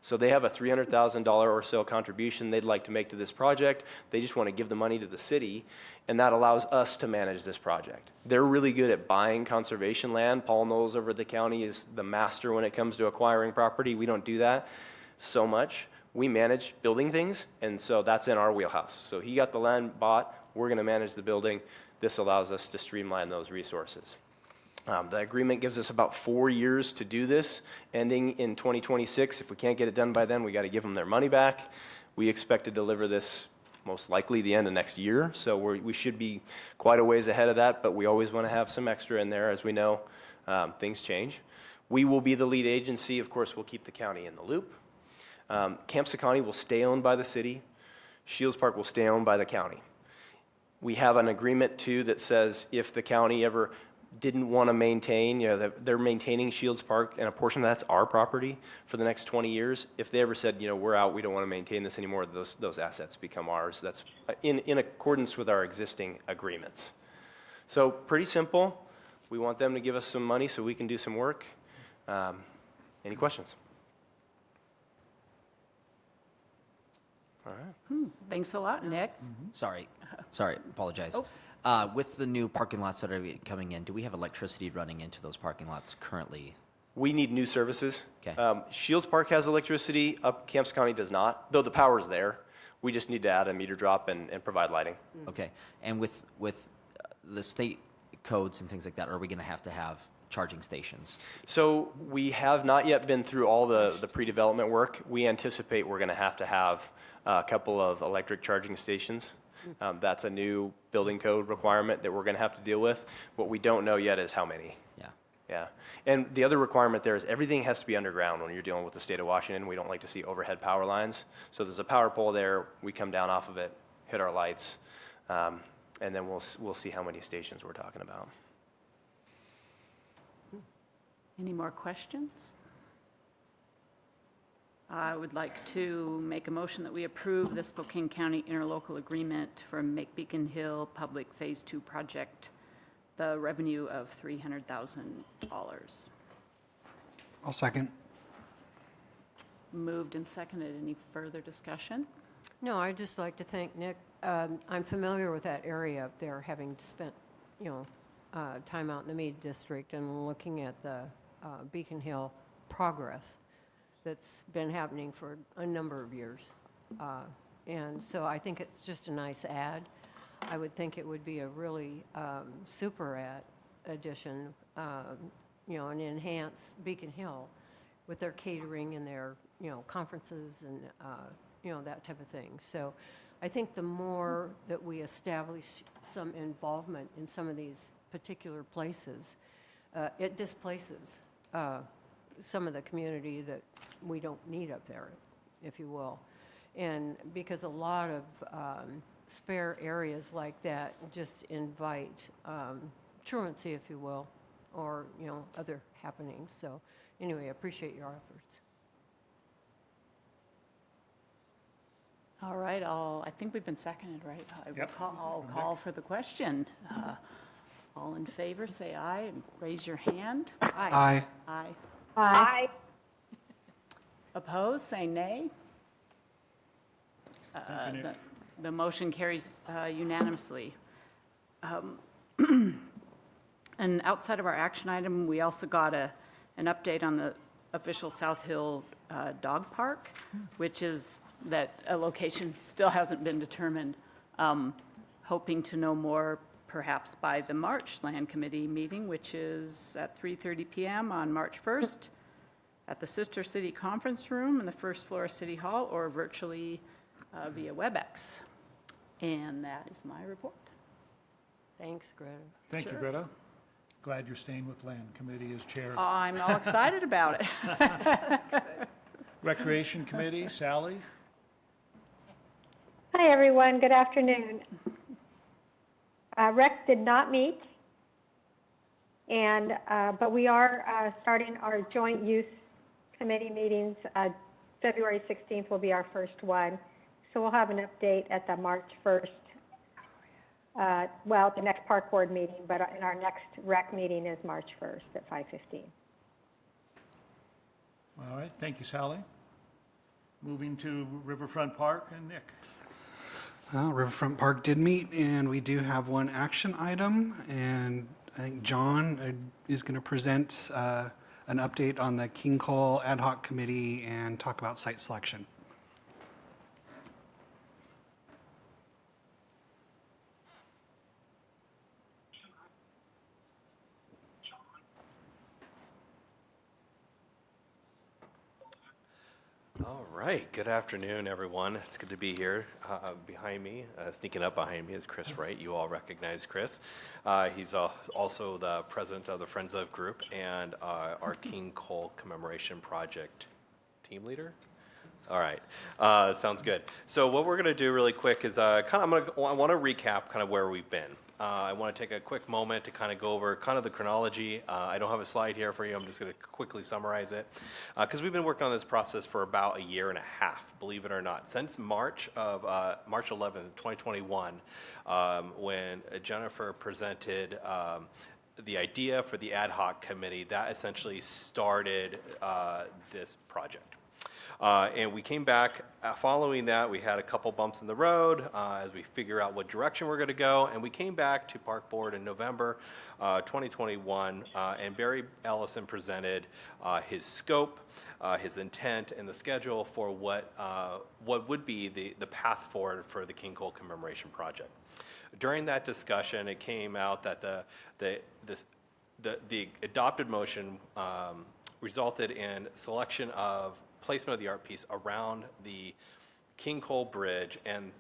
So they have a $300,000 or so contribution they'd like to make to this project. They just want to give the money to the city, and that allows us to manage this project. They're really good at buying conservation land. Paul Knowles over at the county is the master when it comes to acquiring property. We don't do that so much. We manage building things, and so that's in our wheelhouse. So he got the land bought. We're going to manage the building. This allows us to streamline those resources. The agreement gives us about 4 years to do this, ending in 2026. If we can't get it done by then, we got to give them their money back. We expect to deliver this most likely the end of next year, so we should be quite a ways ahead of that, but we always want to have some extra in there. As we know, things change. We will be the lead agency. Of course, we'll keep the county in the loop. Camp Sakani will stay owned by the city. Shields Park will stay owned by the county. We have an agreement, too, that says if the county ever didn't want to maintain, they're maintaining Shields Park, and a portion of that's our property for the next 20 years. If they ever said, we're out, we don't want to maintain this anymore, those assets become ours. That's in accordance with our existing agreements. So pretty simple. We want them to give us some money so we can do some work. Any questions? All right. Thanks a lot, Nick. Sorry, apologize. Oh. With the new parking lots that are coming in, do we have electricity running into those parking lots currently? We need new services. Okay. Shields Park has electricity. Camp Sakani does not, though the power's there. We just need to add a meter drop and provide lighting. Okay, and with the state codes and things like that, are we going to have charging stations? So we have not yet been through all the pre-development work. We anticipate we're going to have a couple of electric charging stations. That's a new building code requirement that we're going to have to deal with. What we don't know yet is how many. Yeah. And the other requirement there is everything has to be underground when you're dealing with the state of Washington. We don't like to see overhead power lines. So there's a power pole there. We come down off of it, hit our lights, and then we'll see how many stations we're talking about. Any more questions? I would like to make a motion that we approve the Spokane County interlocal agreement for Make Beacon Hill Public Phase 2 project, the revenue of $300,000. I'll second. Moved and seconded. Any further discussion? No, I'd just like to thank Nick. I'm familiar with that area up there, having spent, time out in the Meade District and looking at the Beacon Hill progress that's been happening for a number of years. And so I think it's just a nice add. I would think it would be a really super addition, and enhance Beacon Hill with their catering and their, conferences and, that type of thing. So I think the more that we establish some involvement in some of these particular places, it displaces some of the community that we don't need up there, if you will. And because a lot of spare areas like that just invite truancy, if you will, or, you know, other happenings. So anyway, I appreciate your efforts. All right, I think we've been seconded, right? Yep. I'll call for the question. All in favor, say aye and raise your hand. Aye. Aye. Aye. Opposed, say nay. The motion carries unanimously. And outside of our action item, we also got an update on the official South Hill Dog Park, which is that a location still hasn't been determined. Hoping to know more perhaps by the March Land Committee meeting, which is at 3:30 p.m. on March 1st at the Sister City Conference Room in the first floor of City Hall, or virtually via WebEx. And that is my report. Thanks, Greta. Thank you, Greta. Glad you're staying with Land Committee as chair. I'm all excited about it. Recreation Committee, Sally? Hi, everyone. Good afternoon. Rec did not meet, and but we are starting our joint use committee meetings. February 16th will be our first one, so we'll have an update at the March 1st. Well, the next park board meeting, but in our next rec meeting is March 1st at 5:15. All right, thank you, Sally. Moving to Riverfront Park, and Nick. Riverfront Park did meet, and we do have one action item, and I think John is going to present an update on the King Cole Ad Hoc Committee and talk about site selection. All right, good afternoon, everyone. It's good to be here. Behind me, sneaking up behind me is Chris Wright. You all recognize Chris. He's also the president of the Friends of Group and our King Cole Commemoration Project team leader. All right, sounds good. So what we're going to do really quick is I want to recap kind of where we've been. I want to take a quick moment to kind of go over kind of the chronology. I don't have a slide here for you. I'm just going to quickly summarize it because we've been working on this process for about a year and a half, believe it or not, since March 11th, 2021, when Jennifer presented the idea for the ad hoc committee. That essentially started this project. And we came back following that. We had a couple bumps in the road as we figure out what direction we're going to go. And we came back to Park Board in November 2021, and Barry Ellison presented his scope, his intent, and the schedule for what would be the path forward for the King Cole Commemoration Project. During that discussion, it came out that the adopted motion resulted in selection of placement of the art piece around the King Cole Bridge and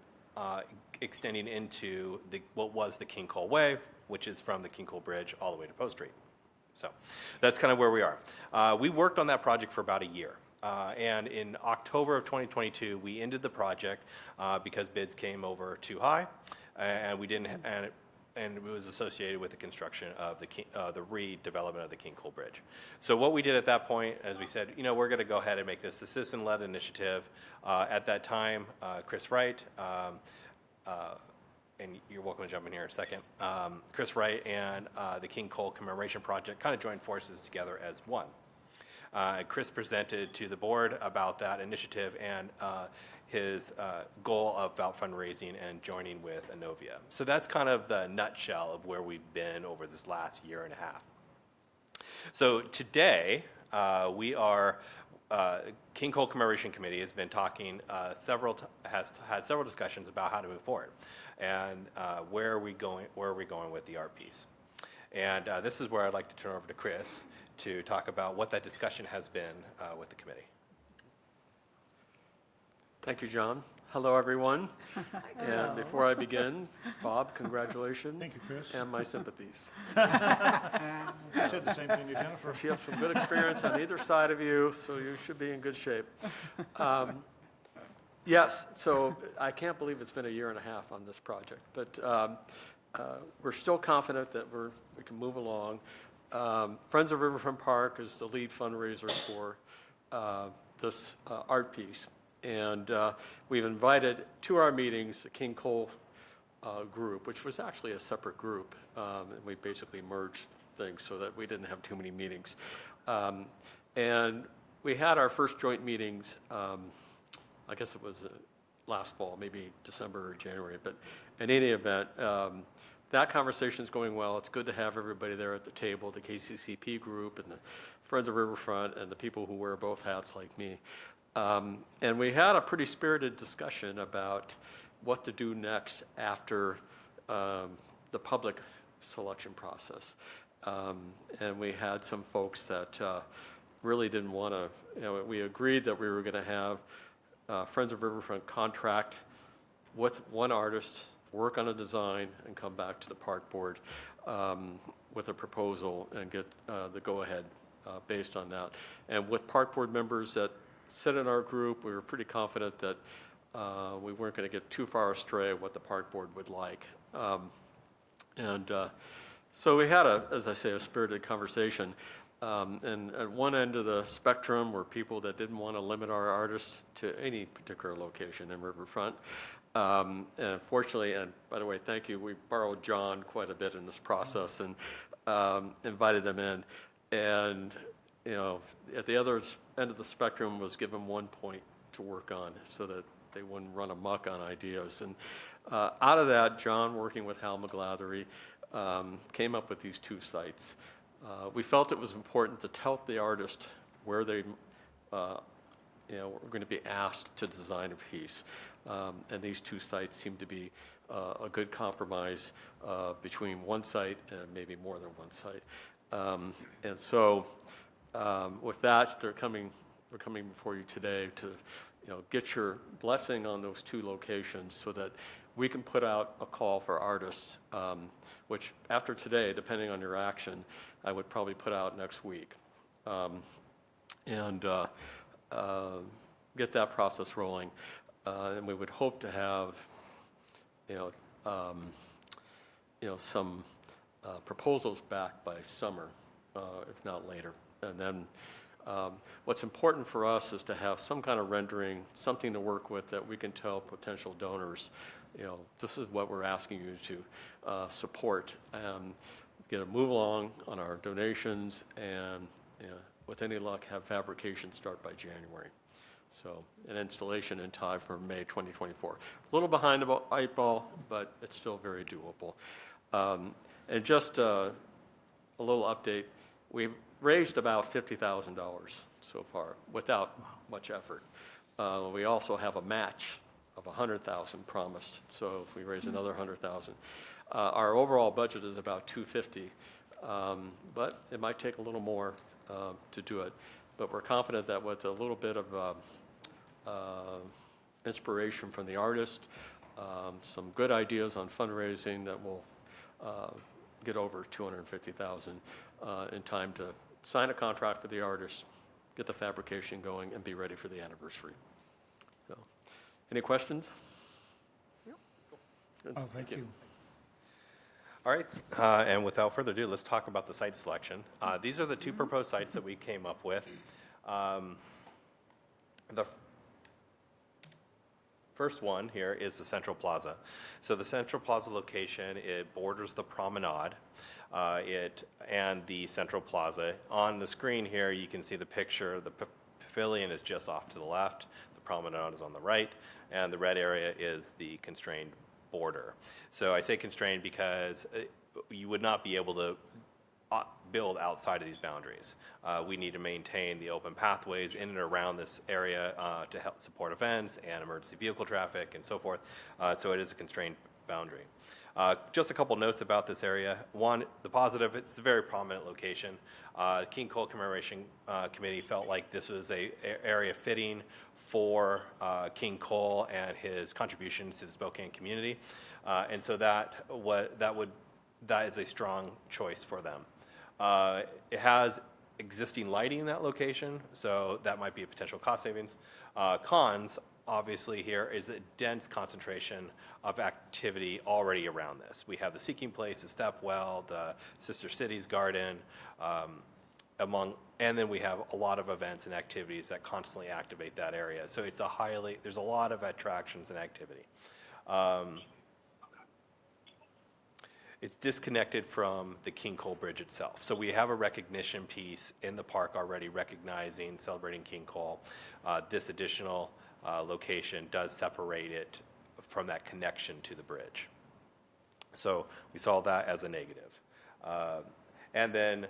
extending into what was the King Cole Way, which is from the King Cole Bridge all the way to Post Street. So that's kind of where we are. We worked on that project for about a year. And in October of 2022, we ended the project because bids came over too high, and we didn't. And it was associated with the construction of the redevelopment of the King Cole Bridge. So what we did at that point, as we said, we're going to go ahead and make this a citizen-led initiative. At that time, Chris Wright, and you're welcome to jump in here in a second, Chris Wright and the King Cole Commemoration Project kind of joined forces together as one. Chris presented to the board about that initiative and his goal about fundraising and joining with Inovia. So that's kind of the nutshell of where we've been over this last year and a half. So today, we are, King Cole Commemoration Committee has been talking, has had several discussions about how to move forward and where are we going with the art piece. And this is where I'd like to turn over to Chris to talk about what that discussion has been with the committee. Thank you, John. Hello, everyone. And before I begin, Bob, congratulations. Thank you, Chris. And my sympathies. I said the same thing to Jennifer. You have some good experience on either side of you, so you should be in good shape. Yes, so I can't believe it's been a year and a half on this project, but we're still confident that we can move along. Friends of Riverfront Park is the lead fundraiser for this art piece. And we've invited to our meetings the King Cole group, which was actually a separate group. And we basically merged things so that we didn't have too many meetings. And we had our first joint meetings, I guess it was last fall, maybe December or January. But in any event, that conversation is going well. It's good to have everybody there at the table, the KCCP group and the Friends of Riverfront and the people who wear both hats like me. And we had a pretty spirited discussion about what to do next after the public selection process. And we had some folks that really didn't want to, we agreed that we were going to have Friends of Riverfront contract with one artist, work on a design, and come back to the park board with a proposal and get the go-ahead based on that. And with park board members that sit in our group, we were pretty confident that we weren't going to get too far astray of what the park board would like. So we had, as I say, a spirited conversation. And at one end of the spectrum were people that didn't want to limit our artists to any particular location in Riverfront. And fortunately, and by the way, thank you, we borrowed John quite a bit in this process and invited them in. And, at the other end of the spectrum was given 1 point to work on so that they wouldn't run amok on ideas. And out of that, John, working with Hal McGlathery, came up with these 2 sites. We felt it was important to tell the artist where they were going to be asked to design a piece. And these 2 sites seem to be a good compromise between one site and maybe more than one site. And so with that, we're coming before you today to get your blessing on those 2 locations so that we can put out a call for artists, which after today, depending on your action, I would probably put out next week. And get that process rolling. And we would hope to have, some proposals back by summer, if not later. And then what's important for us is to have some kind of rendering, something to work with that we can tell potential donors, this is what we're asking you to support. Get a move along on our donations and, with any luck, have fabrication start by January. So an installation in time for May 2024. A little behind the 8 ball, but it's still very doable. And just a little update, we've raised about $50,000 so far without much effort. We also have a match of $100,000 promised, so if we raise another $100,000. Our overall budget is about $250,000, but it might take a little more to do it. But we're confident that with a little bit of inspiration from the artist, some good ideas on fundraising, that will get over $250,000 in time to sign a contract for the artist, get the fabrication going, and be ready for the anniversary. So, any questions? Good. Oh, thank you. All right, and without further ado, let's talk about the site selection. These are the 2 proposed sites that we came up with. The first one here is the Central Plaza. So the Central Plaza location, it borders the promenade and the Central Plaza. On the screen here, you can see the picture. The pavilion is just off to the left. The promenade is on the right, and the red area is the constrained border. So I say constrained because you would not be able to build outside of these boundaries. We need to maintain the open pathways in and around this area to help support events and emergency vehicle traffic and so forth. So it is a constrained boundary. Just a couple notes about this area. One, the positive, it's a very prominent location. King Cole Commemoration Committee felt like this was an area fitting for King Cole and his contributions to the Spokane community. And so that is a strong choice for them. It has existing lighting in that location, so that might be a potential cost savings. Cons obviously here is a dense concentration of activity already around this. We have the Seeking Place, the Stepwell, the Sister Cities Garden, and then we have a lot of events and activities that constantly activate that area. So it's there's a lot of attractions and activity. It's disconnected from the King Cole Bridge itself. So we have a recognition piece in the park already recognizing, celebrating King Cole. This additional location does separate it from that connection to the bridge. So we saw that as a negative. And then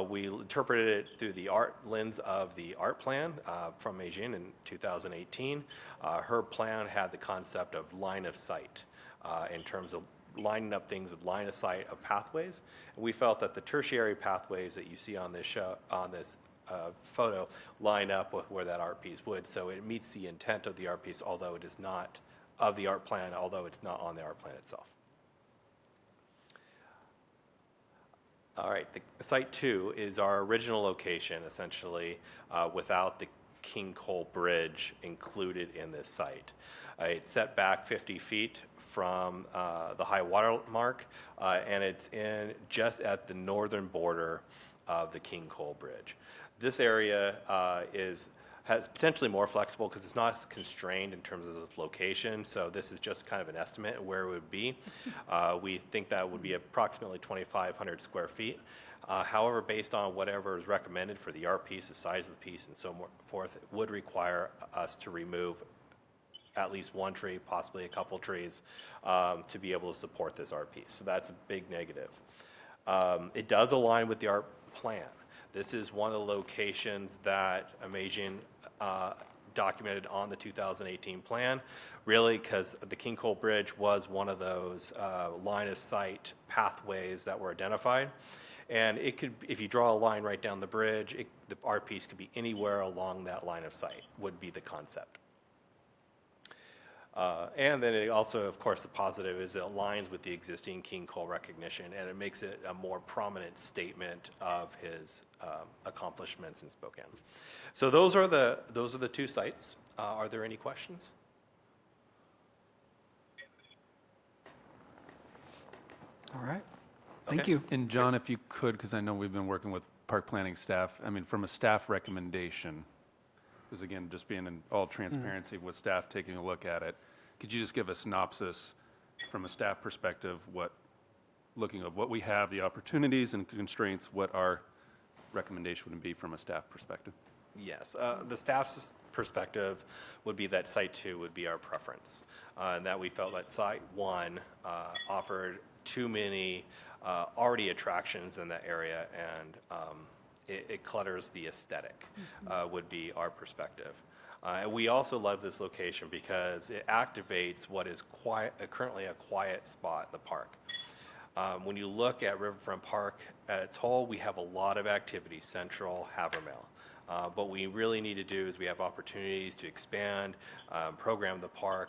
we interpreted it through the lens of the art plan from Meijin in 2018. Her plan had the concept of line of sight in terms of lining up things with line of sight of pathways. And we felt that the tertiary pathways that you see on this photo line up with where that art piece would. So it meets the intent of the art piece, although it is not of the art plan, although it's not on the art plan itself. All right, the site 2 is our original location, essentially, without the King Cole Bridge included in this site. It's set back 50 feet from the high water mark, and it's just at the northern border of the King Cole Bridge. This area has potentially more flexible because it's not as constrained in terms of its location. So this is just kind of an estimate of where it would be. We think that would be approximately 2,500 square feet. However, based on whatever is recommended for the art piece, the size of the piece, and so forth, it would require us to remove at least one tree, possibly a couple trees, to be able to support this art piece. So that's a big negative. It does align with the art plan. This is one of the locations that Meijin documented on the 2018 plan, really because the King Cole Bridge was one of those line of sight pathways that were identified. And it could, if you draw a line right down the bridge, the art piece could be anywhere along that line of sight, would be the concept. And then it also, of course, the positive is it aligns with the existing King Cole recognition, and it makes it a more prominent statement of his accomplishments in Spokane. So those are the two sites. Are there any questions? All right. Thank you. And John, if you could, because I know we've been working with park planning staff, I mean, from a staff recommendation, because again, just being in all transparency with staff taking a look at it, could you just give a synopsis from a staff perspective, looking at what we have, the opportunities and constraints, what our recommendation would be from a staff perspective? Yes, the staff's perspective would be that Site 2 would be our preference, and that we felt that Site 1 offered too many already attractions in that area, and it clutters the aesthetic, would be our perspective. And we also love this location because it activates what is currently a quiet spot in the park. When you look at Riverfront Park at its whole, we have a lot of activity, Central, Havermill. But what we really need to do is we have opportunities to expand, program the park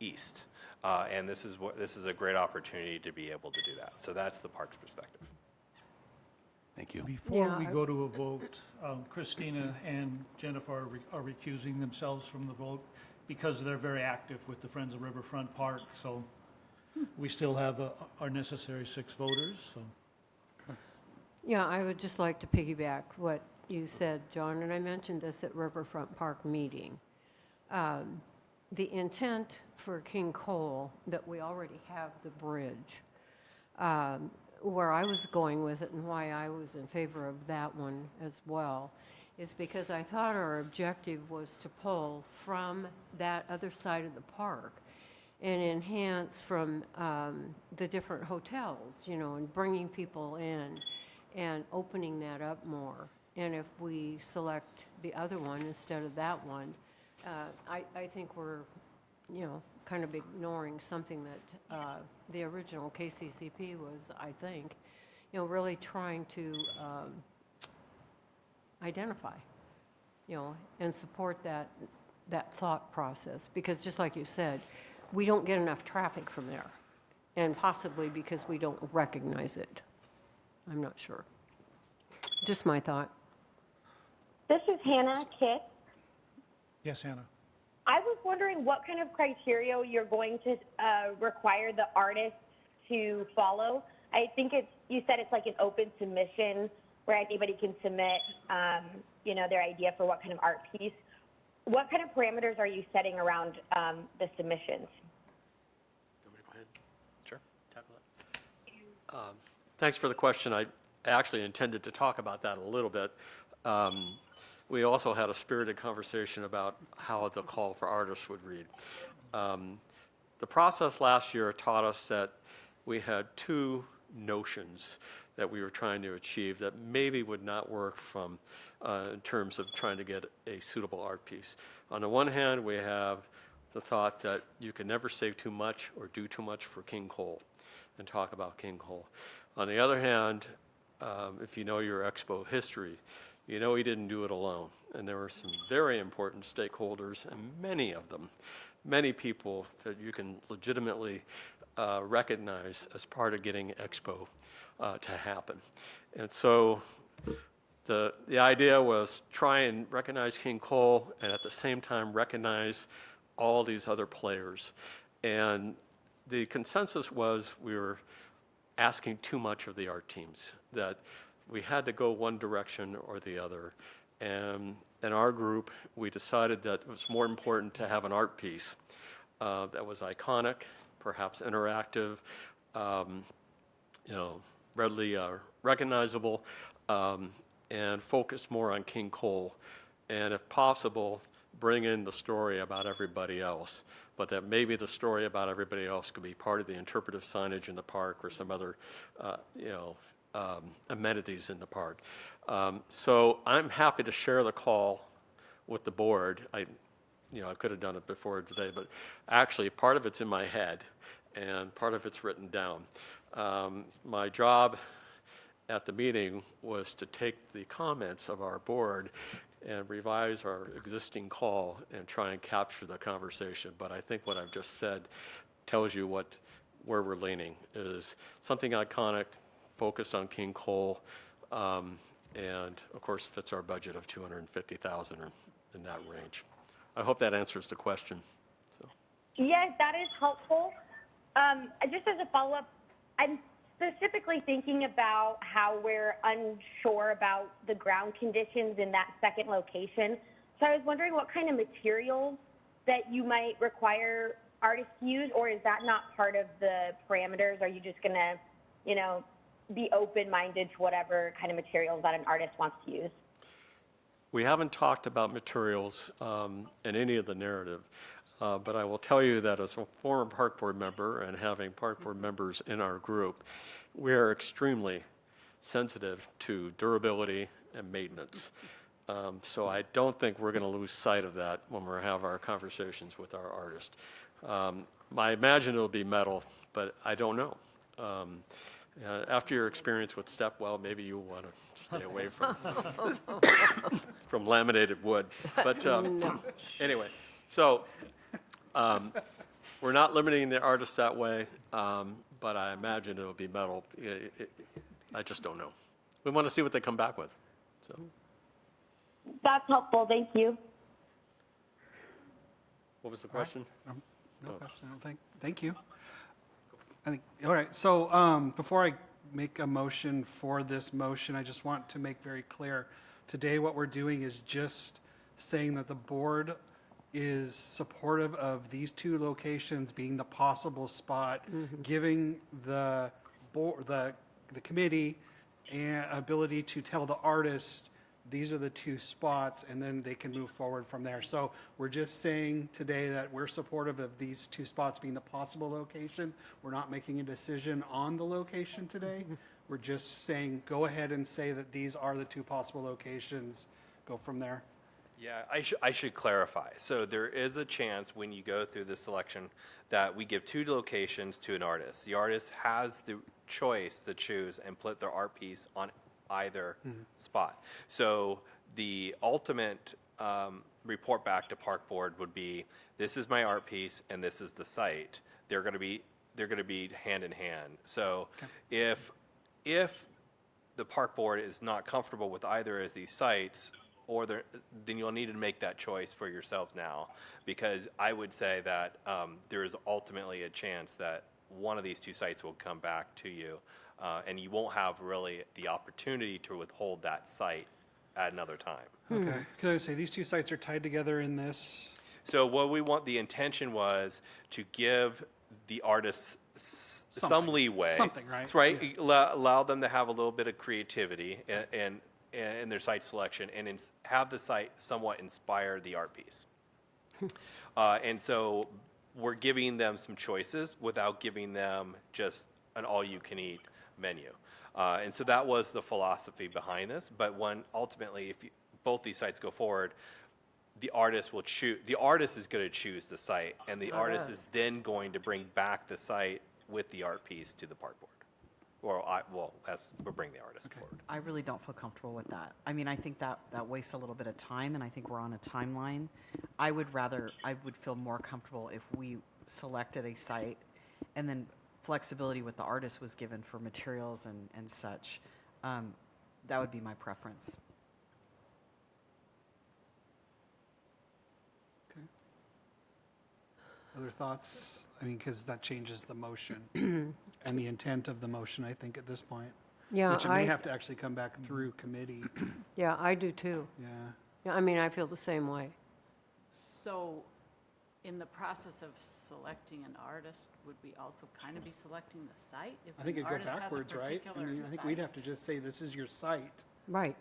east. And this is a great opportunity to be able to do that. So that's the park's perspective. Thank you. Before we go to a vote, Christina and Jennifer are recusing themselves from the vote because they're very active with the Friends of Riverfront Park. So we still have our necessary 6 voters. So. Yeah, I would just like to piggyback what you said, John, and I mentioned this at Riverfront Park meeting. The intent for King Cole, that we already have the bridge, where I was going with it and why I was in favor of that one as well, is because I thought our objective was to pull from that other side of the park and enhance from the different hotels, and bringing people in and opening that up more. And if we select the other one instead of that one, I think we're, kind of ignoring something that the original KCCP was, I think, really trying to identify, and support that thought process. Because just like you said, we don't get enough traffic from there, and possibly because we don't recognize it. I'm not sure. Just my thought. This is Hannah Kitt. Yes, Hannah. I was wondering what kind of criteria you're going to require the artists to follow. I think you said it's like an open submission where anybody can submit, their idea for what kind of art piece. What kind of parameters are you setting around the submissions? Sure. Thanks for the question. I actually intended to talk about that a little bit. We also had a spirited conversation about how the call for artists would read. The process last year taught us that we had two notions that we were trying to achieve that maybe would not work from in terms of trying to get a suitable art piece. On the one hand, we have the thought that you can never say too much or do too much for King Cole and talk about King Cole. On the other hand, if you know your Expo history, you know he didn't do it alone. And there were some very important stakeholders, and many of them, many people that you can legitimately recognize as part of getting Expo to happen. And so the idea was try and recognize King Cole and at the same time recognize all these other players. And the consensus was we were asking too much of the art teams, that we had to go one direction or the other. And in our group, we decided that it was more important to have an art piece that was iconic, perhaps interactive, readily recognizable, and focused more on King Cole. And if possible, bring in the story about everybody else, but that maybe the story about everybody else could be part of the interpretive signage in the park or some other, amenities in the park. So I'm happy to share the call with the board. I could have done it before today, but actually part of it's in my head and part of it's written down. My job at the meeting was to take the comments of our board and revise our existing call and try and capture the conversation. But I think what I've just said tells you where we're leaning, is something iconic, focused on King Cole, and of course fits our budget of $250,000 in that range. I hope that answers the question. So. Yes, that is helpful. Just as a follow-up, I'm specifically thinking about how we're unsure about the ground conditions in that second location. So I was wondering what kind of materials that you might require artists to use, or is that not part of the parameters? Are you just going to, be open-minded to whatever kind of materials that an artist wants to use? We haven't talked about materials in any of the narrative, but I will tell you that as a former park board member and having park board members in our group, we are extremely sensitive to durability and maintenance. So I don't think we're going to lose sight of that when we have our conversations with our artist. I imagine it'll be metal, but I don't know. After your experience with Stepwell, maybe you'll want to stay away from laminated wood. But anyway, so we're not limiting the artists that way, but I imagine it'll be metal. I just don't know. We want to see what they come back with. So. That's helpful. Thank you. What was the question? No question, I don't think. Thank you. All right, so before I make a motion for this motion, I just want to make very clear, today what we're doing is just saying that the board is supportive of these two locations being the possible spot, giving the board, the committee, an ability to tell the artist these are the two spots, and then they can move forward from there. So we're just saying today that we're supportive of these two spots being the possible location. We're not making a decision on the location today. We're just saying, go ahead and say that these are the two possible locations. Go from there. Yeah, I should clarify. So there is a chance when you go through the selection that we give two locations to an artist. The artist has the choice to choose and put their art piece on either spot. So the ultimate report back to Park Board would be, this is my art piece and this is the site. They're going to be hand in hand. So if the Park Board is not comfortable with either of these sites, then you'll need to make that choice for yourself now, because I would say that there is ultimately a chance that one of these two sites will come back to you, and you won't have really the opportunity to withhold that site at another time. Okay, because I would say these two sites are tied together in this. So what the intention was to give the artists some leeway. Something, right? Right. Yeah. Allow them to have a little bit of creativity in their site selection, and have the site somewhat inspire the art piece. And so we're giving them some choices without giving them just an all-you-can-eat menu. And so that was the philosophy behind this. But when ultimately, if both these sites go forward, the artist will choose. The artist is going to choose the site, and the artist is then going to bring back the site with the art piece to the park board. We'll bring the artist forward. I really don't feel comfortable with that. I mean, I think that wastes a little bit of time, and I think we're on a timeline. I would feel more comfortable if we selected a site, and then flexibility with the artist was given for materials and such. That would be my preference. Okay. Other thoughts? I mean, because that changes the motion and the intent of the motion, I think, at this point. Yeah, Which it may have to actually come back through committee. Yeah, I do too. Yeah. Yeah, I mean, I feel the same way. So in the process of selecting an artist, would we also kind of be selecting the site? If I think an it'd go artist has a backwards, right? I particular mean, I think we'd site? have to just say, this is your site, Right.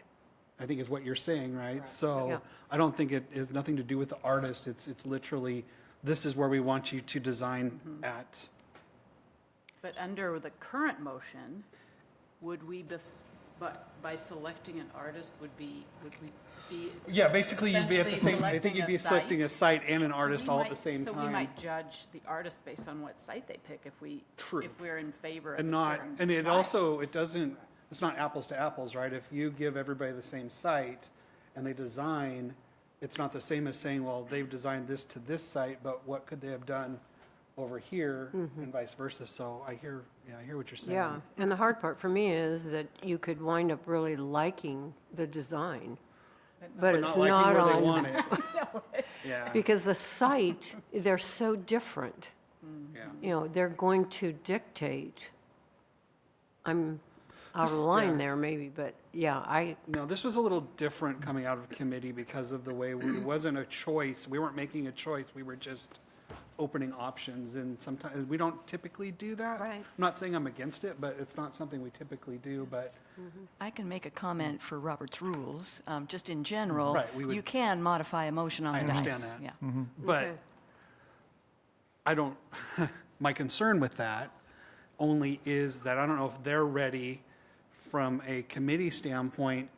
I think is what you're saying, right? So Yeah. I don't think it has nothing to do with the artist. It's literally, this is where we want you to design at. But under the current motion, would we, but by selecting an artist, would we be? Yeah, basically you'd be at the essentially same, I think you'd be selecting a site and an artist all at the same So we time. might judge the artist based on what site they pick if we, True. if we're in favor of And a not, certain and it site. also, it doesn't, it's not apples to apples, right? If you give everybody the same site and they design, it's not the same as saying, well, they've designed this to this site, but what could they have done over here and vice versa? So I hear what you're saying. Yeah, and the hard part for me is that you could wind up really liking the design, but it's not not liking where on. they want it. Yeah, Because the site, they're so different. yeah. You know, they're going to dictate. I'm out of line there maybe, but yeah, No, this was a little different coming out of committee because of the way it wasn't a choice. We weren't making a choice. We were just opening options, and sometimes we don't typically do that. Right. I'm not saying I'm against it, but it's not something we typically do. But I can make a comment for Robert's rules. Just in general, Right, we would- you can modify a motion on I the dice. understand that. Yeah. but Okay. I don't. My concern with that only is that I don't know if they're ready from a committee standpoint.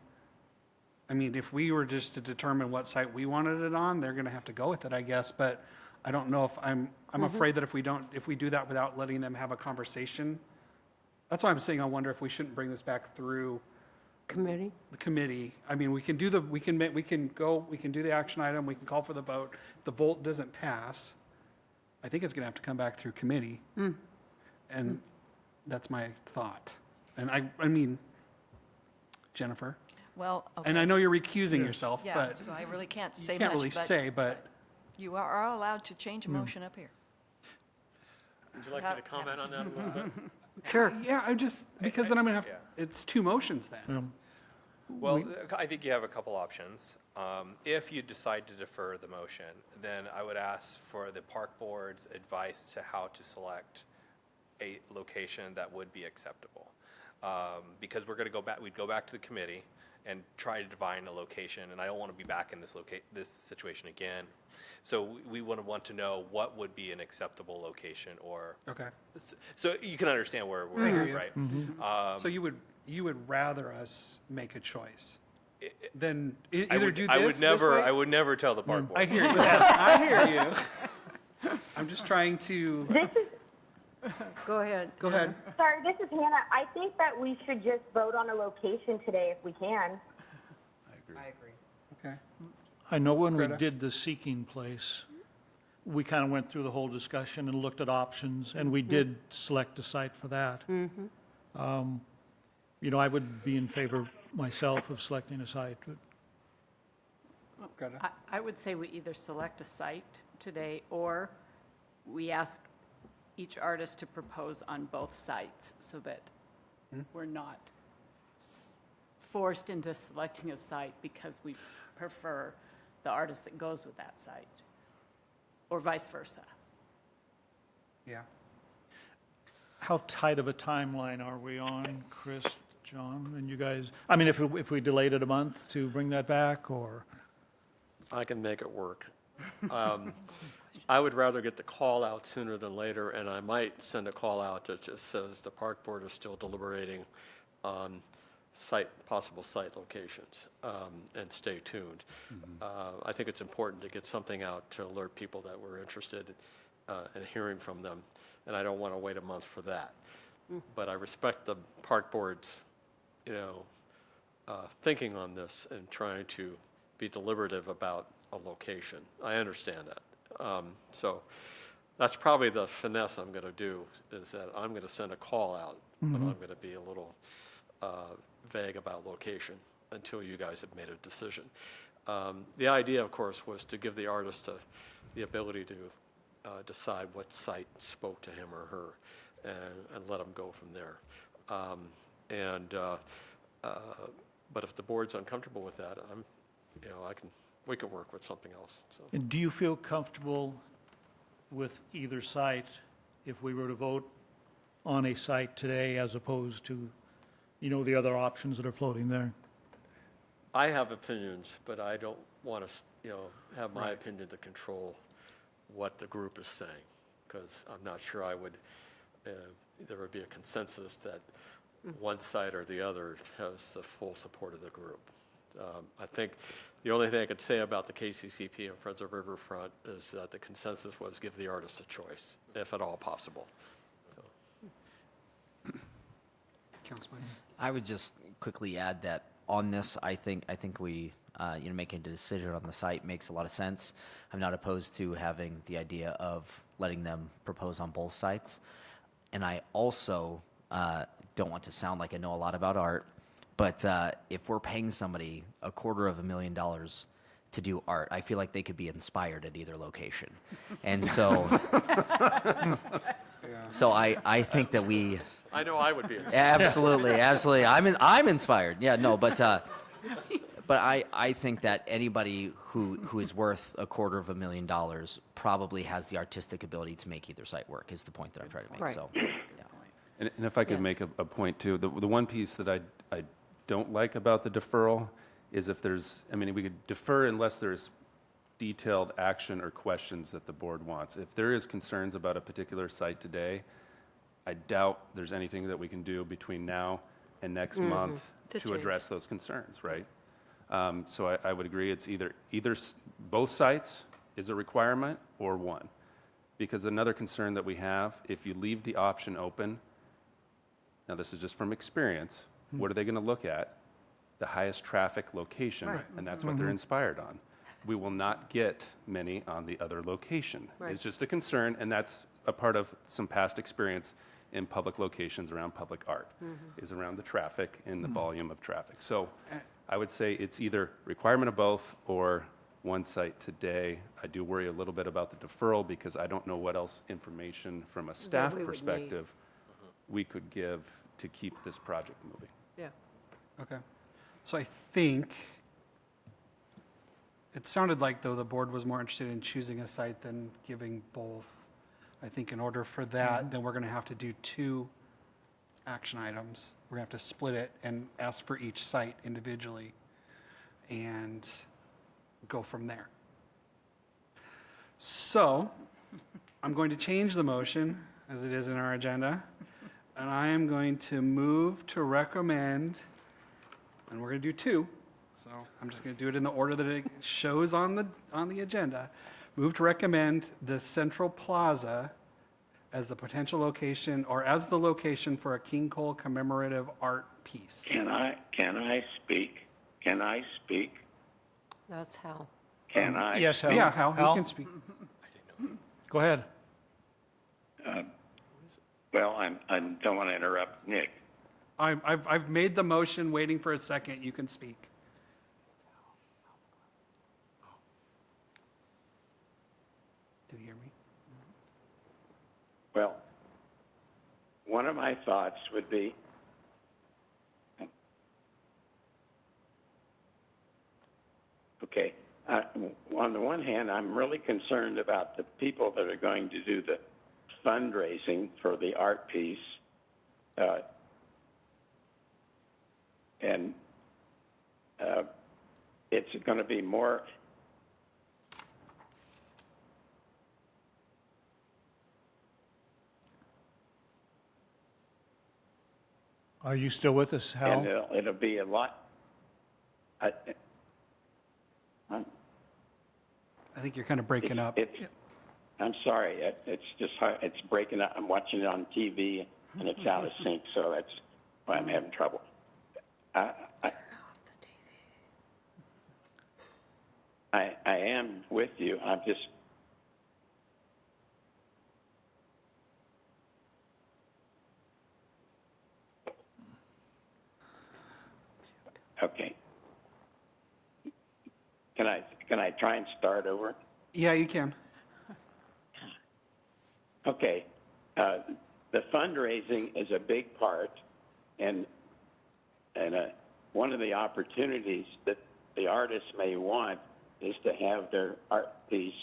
I mean, if we were just to determine what site we wanted it on, they're going to have to go with it, I guess. But I don't know if I'm afraid that if we do that without letting them have a conversation, that's why I'm saying I wonder if we shouldn't bring this back through committee. the committee. I mean, we can do the action item, we can call for the vote. If the vote doesn't pass, I think it's going to have to come back through committee. And that's my thought. And I mean, Jennifer, Well, okay. and I know you're recusing yourself, Yeah, but so I really can't you say can't much. really say, but You are allowed to change a motion up here. Would you like me to comment on that a little bit? Sure. yeah, I'm just, because then I'm going to have, it's two motions then. Well, I think you have a couple options. If you decide to defer the motion, then I would ask for the park board's advice to how to select a location that would be acceptable. Because we'd go back to the committee and try to define a location, and I don't want to be back in this situation again. So we want to know what would be an acceptable location, or Okay. so you can understand where we're hear at, you. right? So you would rather us make a choice than either do this I would this never. way? I would never tell the park board. I hear you. Yes, I hear you. I'm just trying to, This is, Go ahead. go ahead. sorry, this is Hannah. I think that we should just vote on a location today if we can. I agree. Okay. I know when we Greta? did the Seeking Place, we kind of went through the whole discussion and looked at options, and we did select a site for that. You know, I would be in favor myself of selecting a site. But Greta? I would say we either select a site today, or we ask each artist to propose on both sites, so that we're not forced into selecting a site because we prefer the artist that goes with that site, or vice versa. Yeah. How tight of a timeline are we on, Chris, John, and you guys? I mean, if we delayed it a month to bring that back, or? I can make it work. I would rather get the call out sooner than later, and I might send a call out that just says the park board is still deliberating on possible site locations, and stay tuned. I think it's important to get something out to alert people that we're interested in hearing from them, and I don't want to wait a month for that. But I respect the park board's, thinking on this and trying to be deliberative about a location. I understand that. So that's probably the finesse I'm going to do, is that I'm going to send a call out, but I'm going to be a little vague about location until you guys have made a decision. The idea, of course, was to give the artist the ability to decide what site spoke to him or her, and let them go from there. But if the board's uncomfortable with that, we can work with something else. So. And do you feel comfortable with either site if we were to vote on a site today as opposed to, the other options that are floating there? I have opinions, but I don't want to, have my opinion to control what the group is saying, because I'm not sure there would be a consensus that one side or the other has the full support of the group. I think the only thing I could say about the KCCP and Friends of Riverfront is that the consensus was give the artist a choice, if at all possible. Councilman? I would just quickly add that on this, I think we, making a decision on the site makes a lot of sense. I'm not opposed to having the idea of letting them propose on both sites. And I also don't want to sound like I know a lot about art, but if we're paying somebody $250,000 to do art, I feel like they could be inspired at either location. And so, so I think that we... I know I would be inspired. Absolutely. I'm inspired. Yeah, no, but I think that anybody who is worth $250,000 probably has the artistic ability to make either site work, is the point that I'm trying to make. Right. So, yeah. And if I could Yes. make a point too, the one piece that I don't like about the deferral is if we could defer unless there's detailed action or questions that the board wants. If there is concerns about a particular site today, I doubt there's anything that we can do between now and next month To to change. address those concerns, right? So I would agree it's either both sites is a requirement or one. Because another concern that we have, if you leave the option open, now this is just from experience, what are they going to look at? The highest traffic location, and that's what they're inspired on. We will not get many on the other location. Right. It's just a concern, and that's a part of some past experience in public locations around public art, is around the traffic and the volume of traffic. So I would say it's either requirement of both or one site today. I do worry a little bit about the deferral because I don't know what else information from a staff we would need. perspective we could give to keep this project moving. Yeah. Okay. So I think it sounded like, though, the board was more interested in choosing a site than giving both. I think in order for that, then we're going to have to do 2 action items. We're going to have to split it and ask for each site individually and go from there. So I'm going to change the motion as it is in our agenda, and I am going to move to recommend, and we're going to do 2. So I'm just going to do it in the order that it shows on the agenda. Move to recommend the Central Plaza as the potential location or as the location for a King Cole commemorative art piece. Can I speak? Can I speak? That's Hal. Can I? Yes, Hal. Yeah, Hal, you can speak. Go ahead. Well, I don't want to interrupt Nick. I've made the motion, waiting for a second. You can speak. Well, one of my thoughts would be, okay, on the one hand, I'm really concerned about the people that are going to do the fundraising for the art piece. And it's going to be more. Are you still with us, Hal? And it'll be a lot. I think you're kind of breaking up. I'm sorry. It's just it's breaking up. I'm watching it on TV and it's out of sync, so that's why I'm having trouble. I am with you. I'm just. Okay. Can I try and start over? Yeah, you can. Okay. The fundraising is a big part, and one of the opportunities that the artists may want is to have their art piece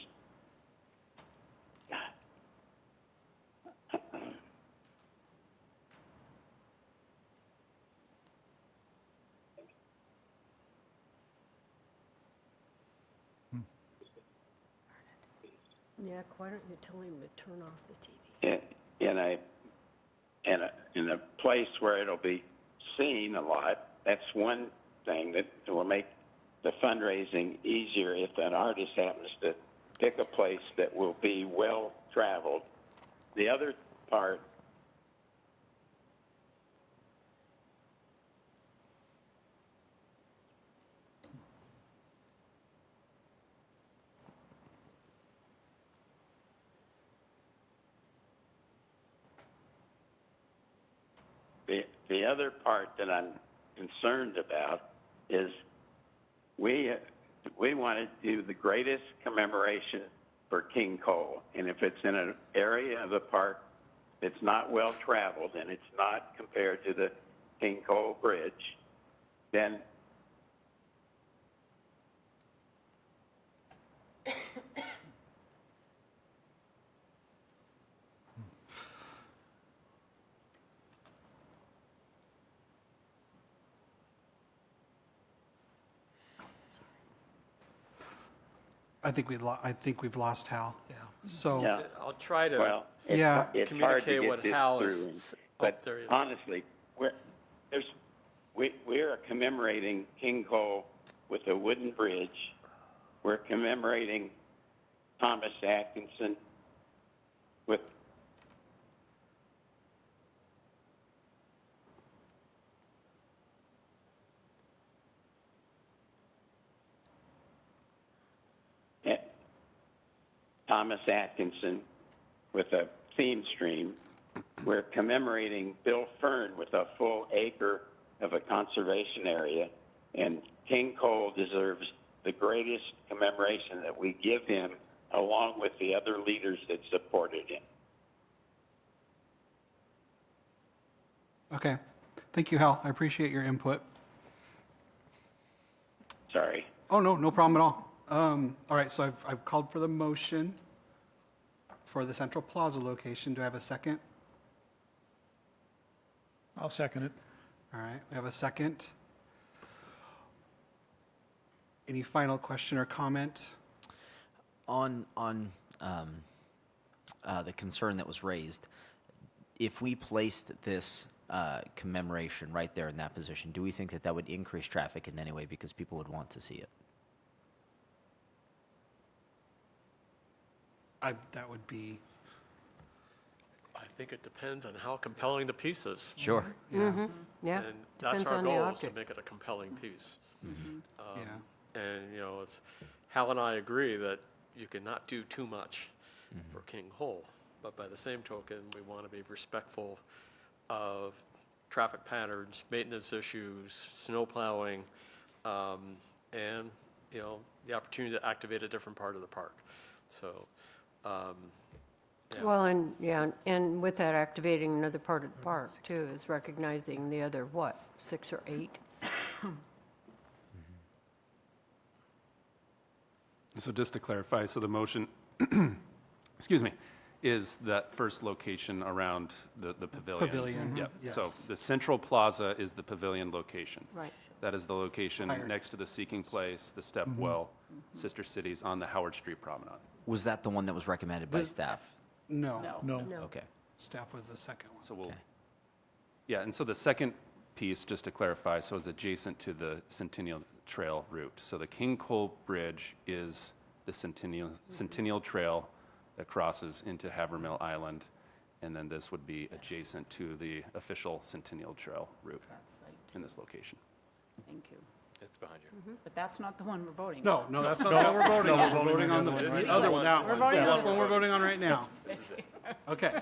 Nick, why don't you tell him to turn off the TV? in a place where it'll be seen a lot. That's one thing that will make the fundraising easier if an artist happens to pick a place that will be well traveled. The other part. The other part that I'm concerned about is we want to do the greatest commemoration for King Cole, and if it's in an area of the park that's not well traveled and it's not compared to the King Cole Bridge, then I think we've lost Hal. Yeah. So yeah. I'll try to Well, Yeah. it's hard to communicate get what this Hal through, is. but there he is. honestly, we're commemorating King Cole with a wooden bridge. We're commemorating Thomas Atkinson with a theme stream. We're commemorating Bill Fern with a full acre of a conservation area, and King Cole deserves the greatest commemoration that we give him, along with the other leaders that supported him. okay. Thank you, Hal. I appreciate your input. Sorry. Oh, no problem at all. All right, so I've called for the motion for the Central Plaza location. Do I have a second? I'll second it. All right, we have a second. Any final question or comment? On the concern that was raised, if we placed this commemoration right there in that position, do we think that that would increase traffic in any way because people would want to see it? That would be. I think it depends on how compelling the piece is. Sure. Mm-hmm. Yeah, And that's depends our on the goal, is to object. make it a compelling piece. Yeah. And, Hal and I agree that you cannot do too much for King Cole. But by the same token, we want to be respectful of traffic patterns, maintenance issues, snow plowing, and, the opportunity to activate a different part of the park. So, Well, and, yeah, and with that, activating another part of the park, too, is recognizing the other, what, 6 or 8? So just to clarify, so the motion, excuse me, is that first location around the pavilion? Pavilion, Yep. yes. So the central plaza is the pavilion location. Right. That is the location Higher. next to the Seeking Place, the Step Well, Sister Cities on the Howard Street Promenade. Was that the one that was recommended by staff? No. No. Okay. Staff was the second one. So we'll, yeah, and so the second piece, just to clarify, so is adjacent to the Centennial Trail route. So the King Cole Bridge is the Centennial Trail that crosses into Havermill Island, and then this would be adjacent to the official Centennial Trail route in this location. Thank you. It's behind you. But that's not the one we're voting No, on. no, that's not the one we're voting on. We're voting on the right? other one, that We're one. voting on That's this the one we're voting on right now. Okay,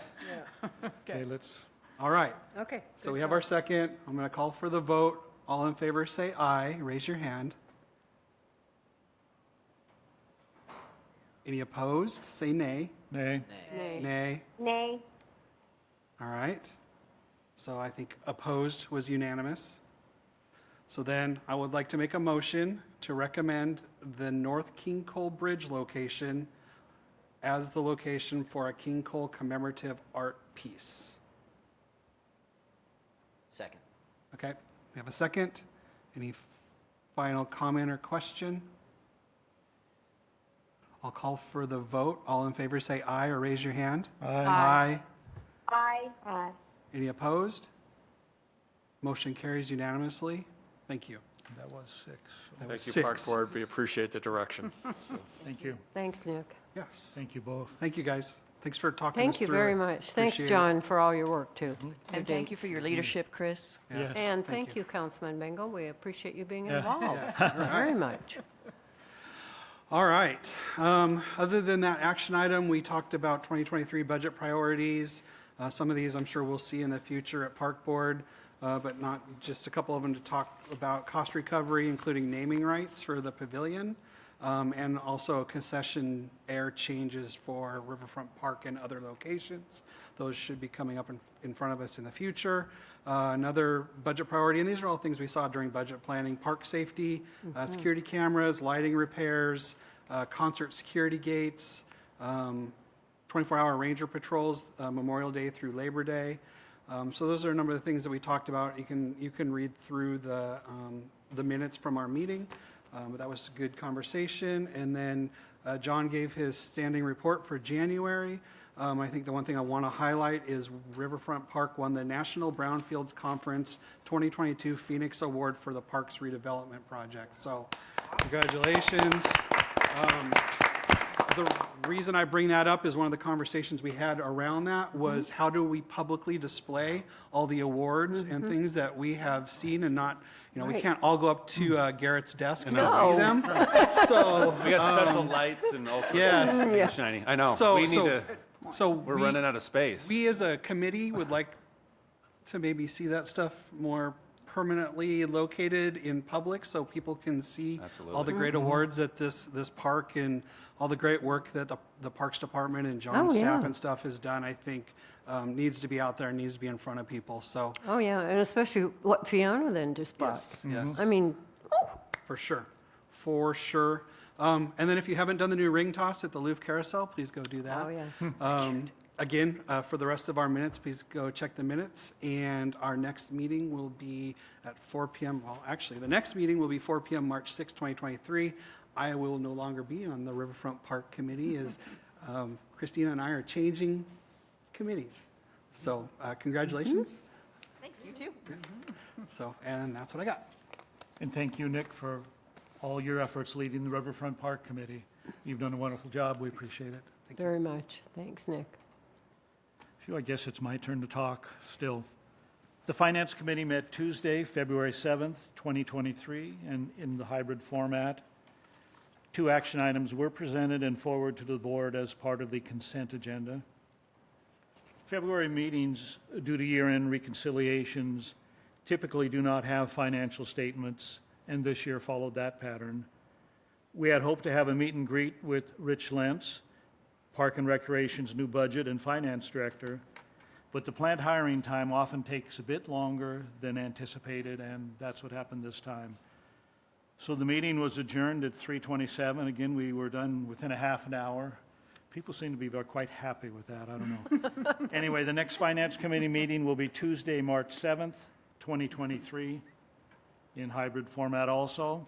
Okay, let's, all right. Okay. So we have our second. I'm going to call for the vote. All in favor, say aye. Raise your hand. Any opposed? Say nay. nay. Nay. Nay. Nay. All right. So I think opposed was unanimous. So then I would like to make a motion to recommend the North King Cole Bridge location as the location for a King Cole commemorative art piece. Second. Okay, we have a second. Any final comment or question? I'll call for the vote. All in favor say aye or raise your hand. Aye. Aye. Aye. Any opposed? Motion carries unanimously. Thank you. That was 6. That was Thank you, Park 6. Board. We appreciate the direction. Thank you. Thanks, Nick. Yes. Thank you both. Thank you, guys. Thanks for talking us Thank through you very it. much. Thanks, Appreciate it. John, for all your work, too. And thank you for your leadership, Chris. Yes, And thank you, Councilman Bengal. We appreciate you being Yeah. involved Yes, all right. very much. All right. Other than that action item, we talked about 2023 budget priorities. Some of these I'm sure we'll see in the future at Park Board, but not just a couple of them to talk about cost recovery, including naming rights for the pavilion, and also concession air changes for Riverfront Park and other locations. Those should be coming up in front of us in the future. Another budget priority, and these are all things we saw during budget planning: park safety, security cameras, lighting repairs, concert security gates, 24-hour ranger patrols, Memorial Day through Labor Day. So those are a number of the things that we talked about. You can read through the minutes from our meeting. But that was a good conversation. And then John gave his standing report for January. I think the one thing I want to highlight is Riverfront Park won the National Brownfields Conference 2022 Phoenix Award for the Parks Redevelopment Project. So congratulations. The reason I bring that up is one of the conversations we had around that was how do we publicly display all the awards and things that we have seen and not, we Right. can't all go up to Garrett's desk and see No. them. So We got special lights and all sorts yes. of things Yeah. shiny. I know. So- We need so- to, So we're running out of space. We as a committee would like to maybe see that stuff more permanently located in public so people can see all the Absolutely. great awards at this park and all the great work that the Parks Department and John's Oh, yeah. staff and stuff has done, I think needs to be out there, needs to be in front of people. So Oh, yeah, and especially what Fiona then just brought. yes. I mean, For sure. For sure. And then if you haven't done the new ring toss at the Louvre Carousel, please go do that. oh, yeah. Again, for the rest of our minutes, please go check the minutes. And our next meeting will be at 4 p.m. Well, actually, the next meeting will be 4 p.m. March 6, 2023. I will no longer be on the Riverfront Park Committee as Christina and I are changing committees. So congratulations. Thanks, you too. So, and that's what I got. And thank you, Nick, for all your efforts leading the Riverfront Park Committee. You've done a wonderful job. We appreciate it. Very much. Thanks, Nick. Phew, I guess it's my turn to talk still. The Finance Committee met Tuesday, February 7th, 2023, and in the hybrid format. 2 action items were presented and forwarded to the board as part of the consent agenda. February meetings, due to year-end reconciliations, typically do not have financial statements, and this year followed that pattern. We had hoped to have a meet and greet with Rich Lentz, Park and Recreation's new budget and finance director, but the planned hiring time often takes a bit longer than anticipated, and that's what happened this time. So the meeting was adjourned at 3:27. Again, we were done within a half an hour. People seem to be quite happy with that, I don't know. Anyway, the next Finance Committee meeting will be Tuesday, March 7th, 2023, in hybrid format also.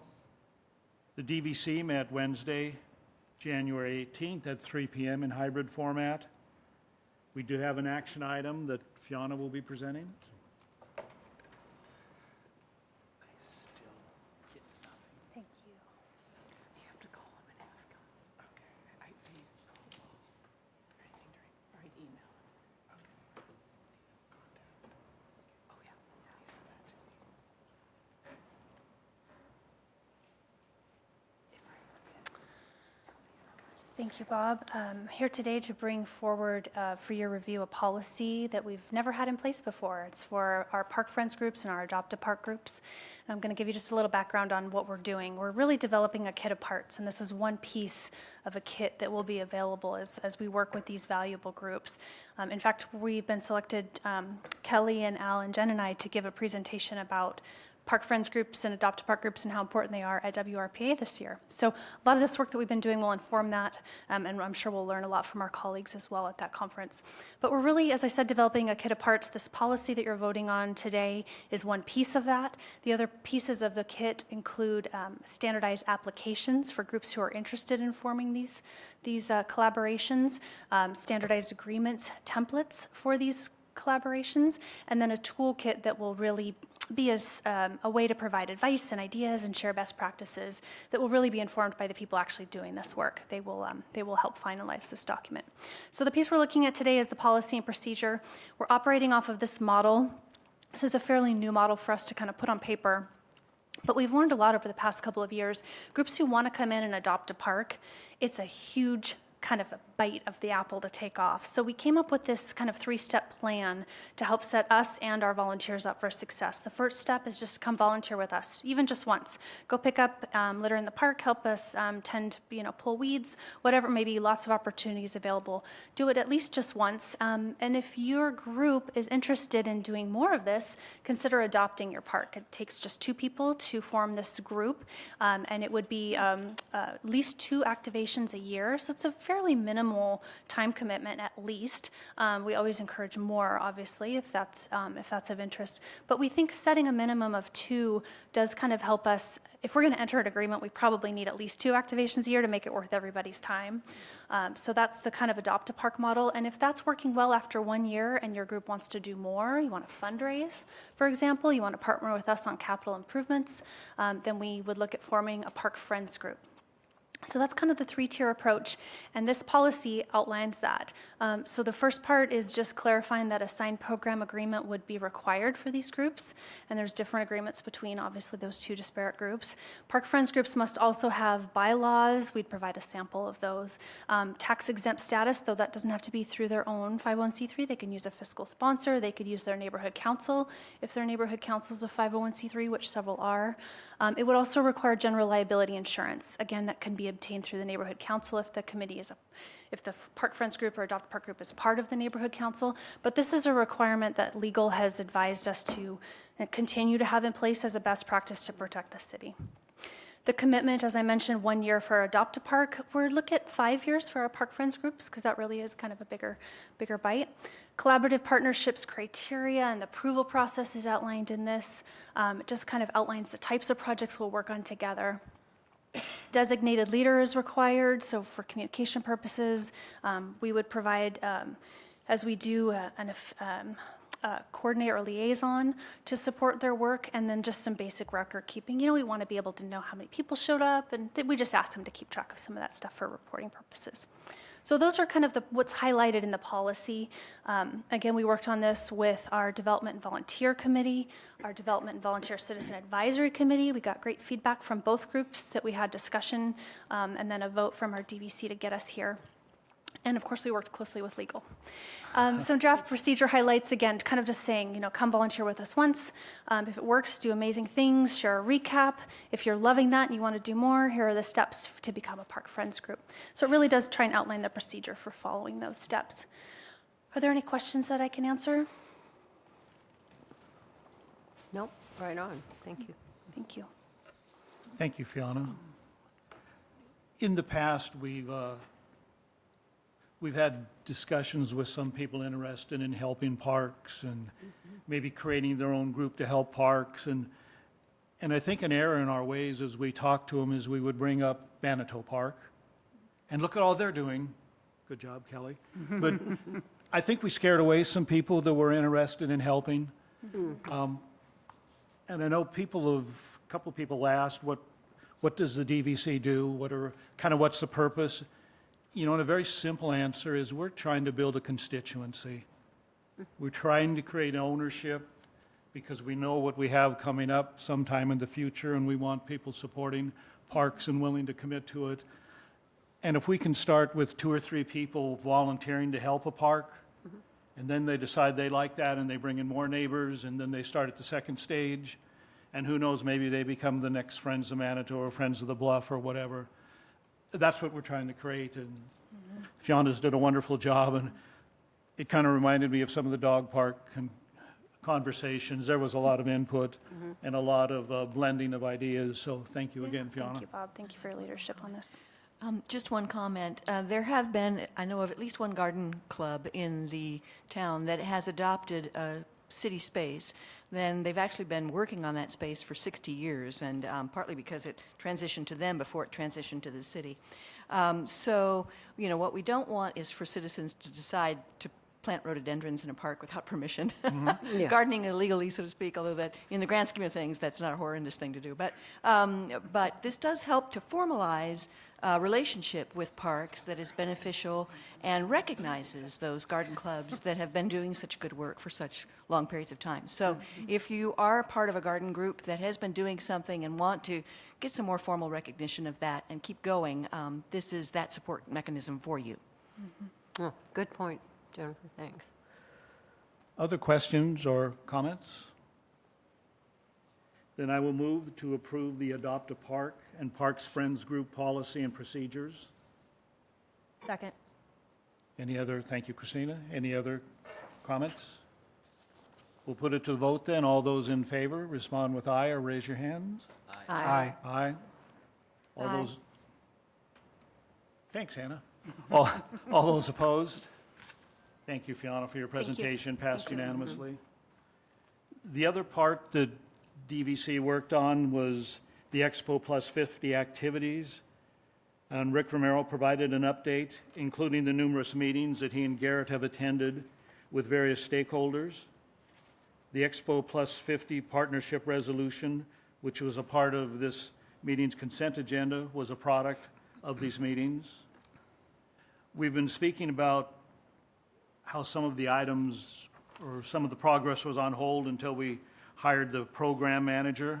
The DVC met Wednesday, January 18th at 3 p.m. in hybrid format. We do have an action item that Fiona will be presenting. Thank you. You have to call him and ask him. Okay. Anything or email. Okay. Contact. Oh, yeah. You said that to me. Thank you, Bob. Here today to bring forward for your review a policy that we've never had in place before. It's for our Park Friends groups and our Adopt a Park groups. And I'm going to give you just a little background on what we're doing. We're really developing a kit of parts, and this is one piece of a kit that will be available as we work with these valuable groups. In fact, we've been selected, Kelly and Al and Jen and I, to give a presentation about Park Friends groups and Adopt a Park groups and how important they are at WRPA this year. So a lot of this work that we've been doing will inform that, and I'm sure we'll learn a lot from our colleagues as well at that conference. But we're really, as I said, developing a kit of parts. This policy that you're voting on today is one piece of that. The other pieces of the kit include standardized applications for groups who are interested in forming these collaborations, standardized agreements, templates for these collaborations, and then a toolkit that will really be a way to provide advice and ideas and share best practices that will really be informed by the people actually doing this work. They will help finalize this document. So the piece we're looking at today is the policy and procedure. We're operating off of this model. This is a fairly new model for us to kind of put on paper. But we've learned a lot over the past couple of years. Groups who want to come in and adopt a park, it's a huge kind of a bite of the apple to take off. So we came up with this kind of 3-step plan to help set us and our volunteers up for success. The first step is just come volunteer with us, even just once. Go pick up litter in the park, help us pull weeds, whatever, maybe lots of opportunities available. Do it at least just once. And if your group is interested in doing more of this, consider adopting your park. It takes just 2 people to form this group, and it would be at least 2 activations a year. So it's a fairly minimal time commitment at least. We always encourage more, obviously, if that's of interest. But we think setting a minimum of 2 does kind of help us. If we're going to enter an agreement, we probably need at least 2 activations a year to make it worth everybody's time. So that's the kind of Adopt a Park model. And if that's working well after 1 year and your group wants to do more, you want to fundraise, for example, you want to partner with us on capital improvements, then we would look at forming a Park Friends group. So that's kind of the 3-tier approach, and this policy outlines that. So the first part is just clarifying that a signed program agreement would be required for these groups, and there's different agreements between, obviously, those 2 disparate groups. Park Friends groups must also have bylaws. We'd provide a sample of those. Tax exempt status, though that doesn't have to be through their own 501c3. They can use a fiscal sponsor. They could use their neighborhood council if their neighborhood council is a 501c3, which several are. It would also require general liability insurance. Again, that can be obtained through the neighborhood council if the committee if the Park Friends group or Adopt a Park group is part of the neighborhood council. But this is a requirement that legal has advised us to continue to have in place as a best practice to protect the city. The commitment, as I mentioned, 1 year for Adopt a Park. We're looking at 5 years for our Park Friends groups because that really is kind of a bigger bite. Collaborative partnerships criteria and the approval process is outlined in this. It just kind of outlines the types of projects we'll work on together. Designated leader is required, so for communication purposes, we would provide, as we do, a coordinator or liaison to support their work, and then just some basic record keeping. We want to be able to know how many people showed up, and we just ask them to keep track of some of that stuff for reporting purposes. So those are kind of what's highlighted in the policy. Again, we worked on this with our Development and Volunteer Committee, our Development and Volunteer Citizen Advisory Committee. We got great feedback from both groups that we had discussion, and then a vote from our DVC to get us here. And of course, we worked closely with legal. Some draft procedure highlights, again, kind of just saying, come volunteer with us once. If it works, do amazing things, share a recap. If you're loving that and you want to do more, here are the steps to become a Park Friends group. So it really does try and outline the procedure for following those steps. Are there any questions that I can answer? Nope, right on. Thank you. Thank you. Thank you, Fiona. In the past, we've had discussions with some people interested in helping parks and maybe creating their own group to help parks. And I think an error in our ways as we talk to them is we would bring up Manitou Park and look at all they're doing. Good job, Kelly. But I think we scared away some people that were interested in helping. And I know a couple of people asked, what does the DVC do? What's the purpose? And a very simple answer is we're trying to build a constituency. We're trying to create ownership because we know what we have coming up sometime in the future, and we want people supporting parks and willing to commit to it. And if we can start with 2 or 3 people volunteering to help a park, and then they decide they like that and they bring in more neighbors, and then they start at the second stage, and who knows, maybe they become the next Friends of Manitou or Friends of the Bluff or whatever. That's what we're trying to create, and Fiona's did a wonderful job, and it kind of reminded me of some of the dog park conversations. There was a lot of input and a lot of blending of ideas, so thank you again, Fiona. Thank you, Bob. Thank you for your leadership on this. Just one comment. There have been, I know of at least one garden club in the town that has adopted a city space. Then they've actually been working on that space for 60 years, and partly because it transitioned to them before it transitioned to the city. So, what we don't want is for citizens to decide to plant rhododendrons in a park without permission. Yeah. Gardening illegally, so to speak, although that, in the grand scheme of things, that's not a horrendous thing to do. But this does help to formalize a relationship with parks that is beneficial and recognizes those garden clubs that have been doing such good work for such long periods of time. So if you are part of a garden group that has been doing something and want to get some more formal recognition of that and keep going, this is that support mechanism for you. Oh, good point, Jennifer. Thanks. Other questions or comments? Then I will move to approve the Adopt a Park and Parks Friends Group policy and procedures. Second. Thank you, Christina. Any other comments? We'll put it to the vote then. All those in favor, respond with aye or raise your hands. Aye. Aye. All Aye. those, thanks, Hannah. All those opposed? Thank you, Fiona, for your presentation. Passed unanimously. The other part that DVC worked on was the Expo Plus 50 activities. And Rick Romero provided an update, including the numerous meetings that he and Garrett have attended with various stakeholders. The Expo Plus 50 partnership resolution, which was a part of this meeting's consent agenda, was a product of these meetings. We've been speaking about how some of the items or some of the progress was on hold until we hired the program manager.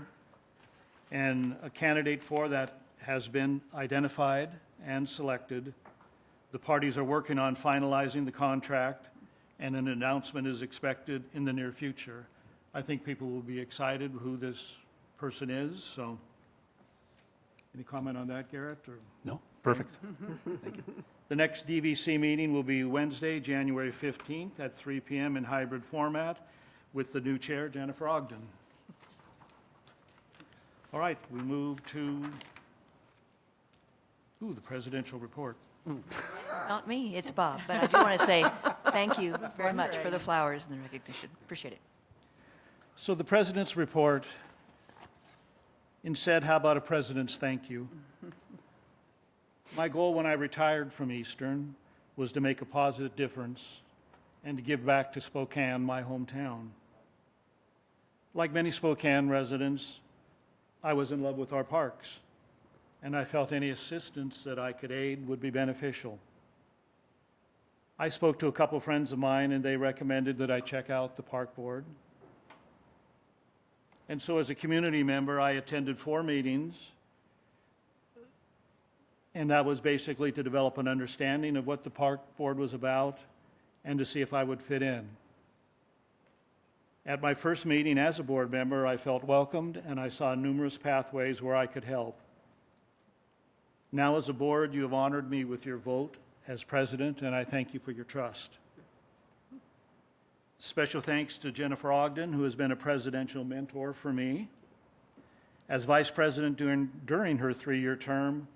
And a candidate for that has been identified and selected. The parties are working on finalizing the contract, and an announcement is expected in the near future. I think people will be excited who this person is, so. Any comment on that, Garrett? Or? No, perfect. Thank you. The next DVC meeting will be Wednesday, January 15th at 3 p.m. in hybrid format with the new chair, Jennifer Ogden. All right, we move to, the presidential report. It's not me, it's Bob, but I do want to say thank you very much for the flowers and the recognition. Appreciate it. So the president's report, instead, how about a president's thank you? My goal when I retired from Eastern was to make a positive difference and to give back to Spokane, my hometown. Like many Spokane residents, I was in love with our parks, and I felt any assistance that I could aid would be beneficial. I spoke to a couple friends of mine, and they recommended that I check out the park board. And so as a community member, I attended 4 meetings And that was basically to develop an understanding of what the park board was about and to see if I would fit in. At my first meeting as a board member, I felt welcomed and I saw numerous pathways where I could help. Now, as a board, you have honored me with your vote as president, and I thank you for your trust. Special thanks to Jennifer Ogden, who has been a presidential mentor for me. As vice president during her 3-year term,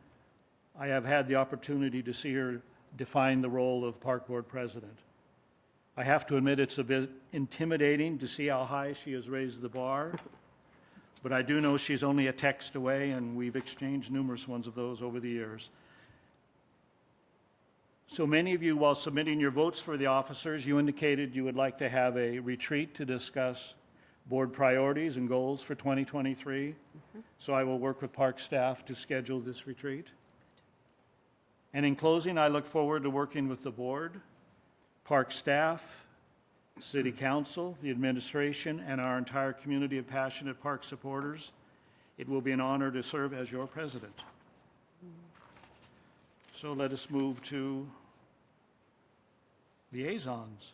I have had the opportunity to see her define the role of park board president. I have to admit it's a bit intimidating to see how high she has raised the bar, but I do know she's only a text away, and we've exchanged numerous ones of those over the years. So many of you, while submitting your votes for the officers, you indicated you would like to have a retreat to discuss board priorities and goals for 2023. So I will work with park staff to schedule this retreat. And in closing, I look forward to working with the board, park staff, city council, the administration, and our entire community of passionate park supporters. It will be an honor to serve as your president. So let us move to liaisons.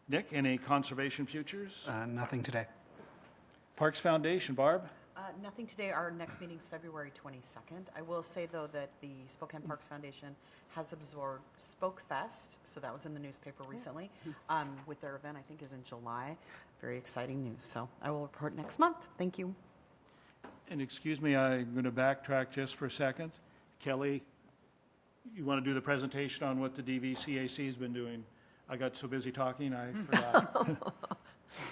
Nick, any conservation futures? Nothing today. Parks Foundation, Barb? Nothing today. Our next meeting's February 22nd. I will say, though, that the Spokane Parks Foundation has absorbed Spoke Fest, so that was in the newspaper recently, with their event, I think, is in July. Very exciting news. So I will report next month. Thank you. And excuse me, I'm going to backtrack just for a second. Kelly, you want to do the presentation on what the DVCAC has been doing? I got so busy talking, I forgot.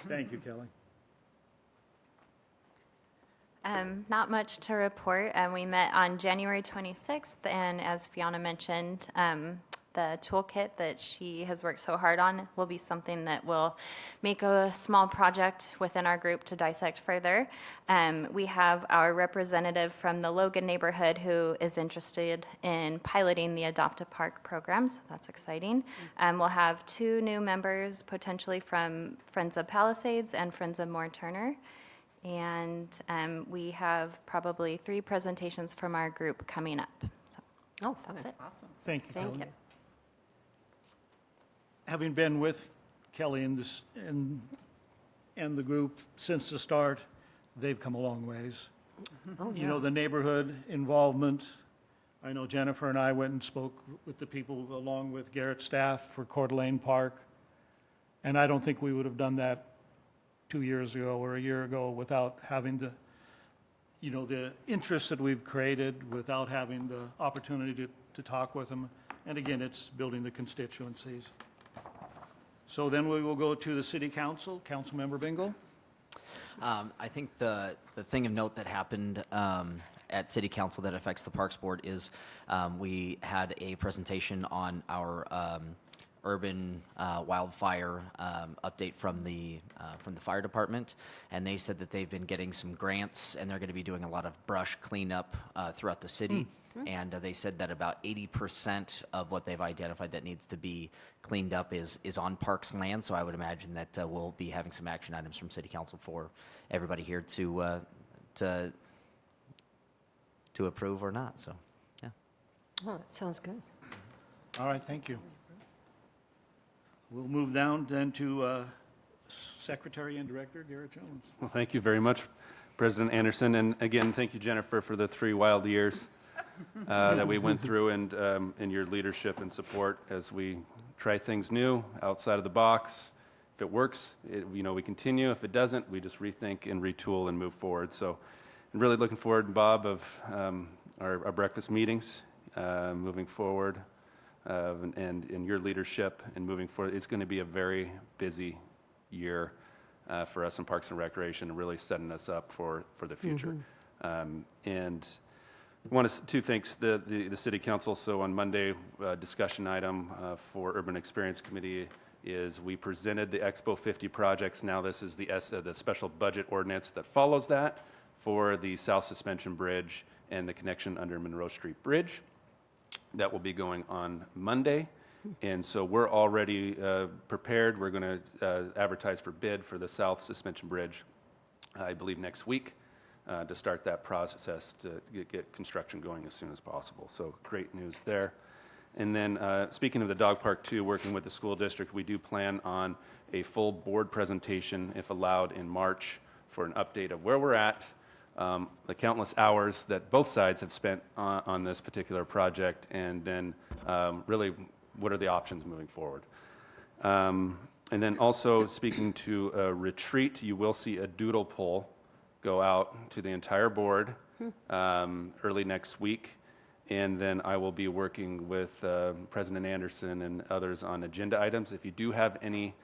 Thank you, Kelly. Not much to report. We met on January 26th, and as Fiona mentioned, the toolkit that she has worked so hard on will be something that will make a small project within our group to dissect further. We have our representative from the Logan neighborhood who is interested in piloting the Adopt a Park program, so that's exciting. We'll have 2 new members potentially from Friends of Palisades and Friends of Moore Turner. And we have probably 3 presentations from our group coming up. So that's it. Awesome. Thank you, Thank Kelly. you. Having been with Kelly and the group since the start, they've come a long ways. You know, the neighborhood involvement. I know Jennifer and I went and spoke with the people along with Garrett's staff for Coeur d'Alene Park. And I don't think we would have done that 2 years ago or a year ago without having to, you know, the interest that we've created, without having the opportunity to talk with them. And again, it's building the constituencies. So then we will go to the city council. Councilmember Bingle. I think the thing of note that happened at City Council that affects the Parks Board is we had a presentation on our urban wildfire update from the fire department, and they said that they've been getting some grants and they're going to be doing a lot of brush cleanup throughout the city. And they said that about 80% of what they've identified that needs to be cleaned up is on parks land. So I would imagine that we'll be having some action items from City Council for everybody here to approve or not. So, yeah. Oh, that sounds good. All right, thank you. We'll move down then to Secretary and Director Garrett Jones. Well, thank you very much, President Anderson. And again, thank you, Jennifer, for the 3 wild years that we went through, and your leadership and support as we try things new, outside of the box. If it works, we continue. If it doesn't, we just rethink and retool and move forward. So I'm really looking forward, Bob, of our breakfast meetings moving forward, and in your leadership and moving forward. It's going to be a very busy year for us in Parks and Recreation, and really setting us up for the future. And I want to thank the City Council. So on Monday, discussion item for Urban Experience Committee is we presented the Expo 50 projects. Now this is the special budget ordinance that follows that for the South Suspension Bridge and the connection under Monroe Street Bridge. That will be going on Monday. And so we're already prepared. We're going to advertise for bid for the South Suspension Bridge, I believe, next week. to start that process to get construction going as soon as possible. So great news there. And then speaking of the dog park too, working with the school district, we do plan on a full board presentation, if allowed, in March for an update of where we're at, the countless hours that both sides have spent on this particular project, and then really what are the options moving forward. And then also speaking to a retreat, you will see a doodle poll go out to the entire board early next week. And then I will be working with President Anderson and others on agenda items. If you do have any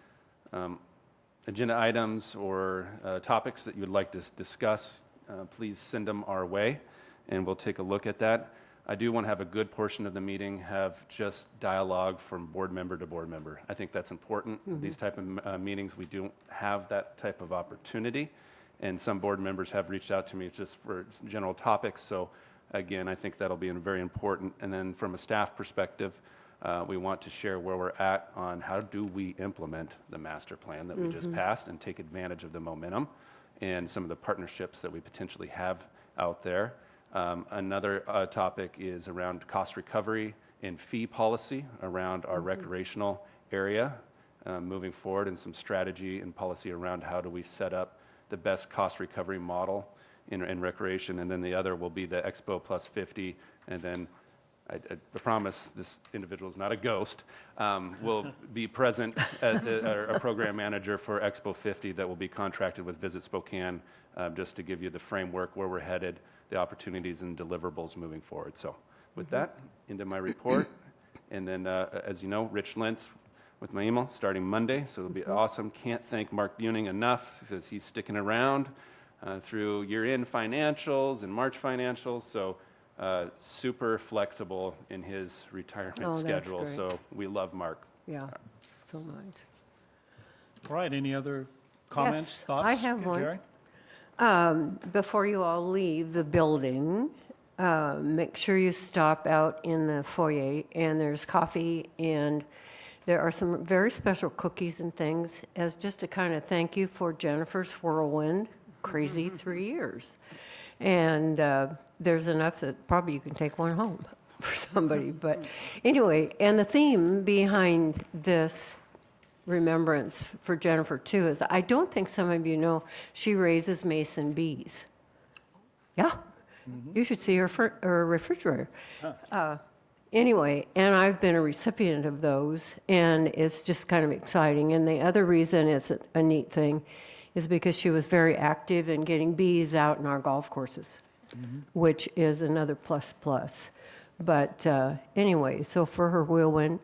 agenda items or topics that you would like to discuss, please send them our way, and we'll take a look at that. I do want to have a good portion of the meeting have just dialogue from board member to board member. I think that's important. These type of meetings, we don't have that type of opportunity, and some board members have reached out to me just for general topics. So again, I think that'll be very important. And then from a staff perspective, we want to share where we're at on how do we implement the master plan that we just passed and take advantage of the momentum and some of the partnerships that we potentially have out there. Another topic is around cost recovery and fee policy around our recreational area moving forward, and some strategy and policy around how do we set up the best cost recovery model in recreation. And then the other will be the Expo Plus 50, and then I promise this individual is not a ghost, will be present as a program manager for Expo 50 that will be contracted with Visit Spokane, just to give you the framework where we're headed, the opportunities and deliverables moving forward. So with that, into my report. And then, as you know, Rich Lentz with my email starting Monday, so it'll be awesome. Can't thank Mark Buning enough, because he's sticking around through year-end financials and March financials. So super flexible in his retirement schedule. Great. So we love Mark. Yeah, so much. All right, any other comments, Yes, thoughts? I have Jerry? one. Before you all leave the building, make sure you stop out in the foyer, and there's coffee, and there are some very special cookies and things as just to kind of thank you for Jennifer's whirlwind, crazy 3 years. And there's enough that probably you can take one home for somebody. But anyway, and the theme behind this remembrance for Jennifer, too, is I don't think some of you know she raises mason bees. Yeah, you should see her refrigerator. Anyway, and I've been a recipient of those, and it's just kind of exciting. And the other reason it's a neat thing is because she was very active in getting bees out in our golf courses, which is another plus. But anyway, so for her whirlwind,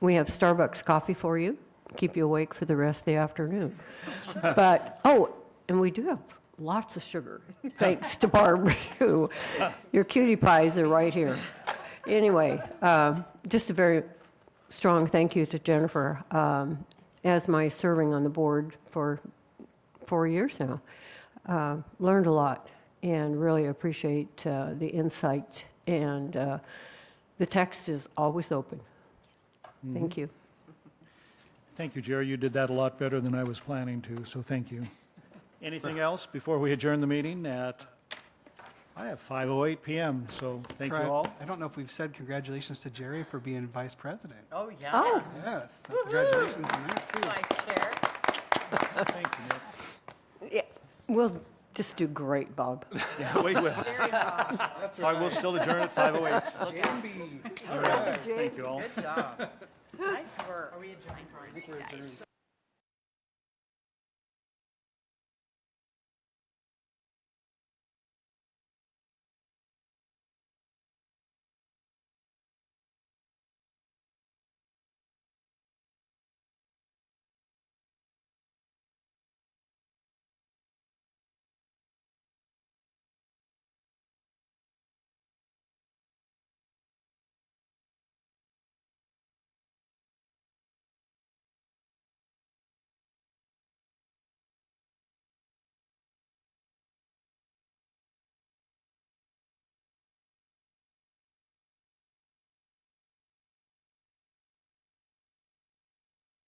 we have Starbucks coffee for you, keep you awake for the rest of the afternoon. But, and we do have lots of sugar, thanks to Barbara, too. Your cutie pies are right here. Anyway, just a very strong thank you to Jennifer. As my serving on the board for 4 years now, learned a lot and really appreciate the insight, and the text is always open. Thank you. Thank you, Jerry. You did that a lot better than I was planning to, so thank you. Anything else before we adjourn the meeting at, I have 5:08 p.m., so thank you all. I don't know if we've said congratulations to Jerry for being vice president. Oh, yes. Oh. Yes, so congratulations on that, too. Vice Chair. Thank you, Nick. Yeah, we'll just do great, Bob. Yeah, we will. I will still adjourn at 5:08. JMB. All right, thank you all. Good job. Nice work. Are we adjourned?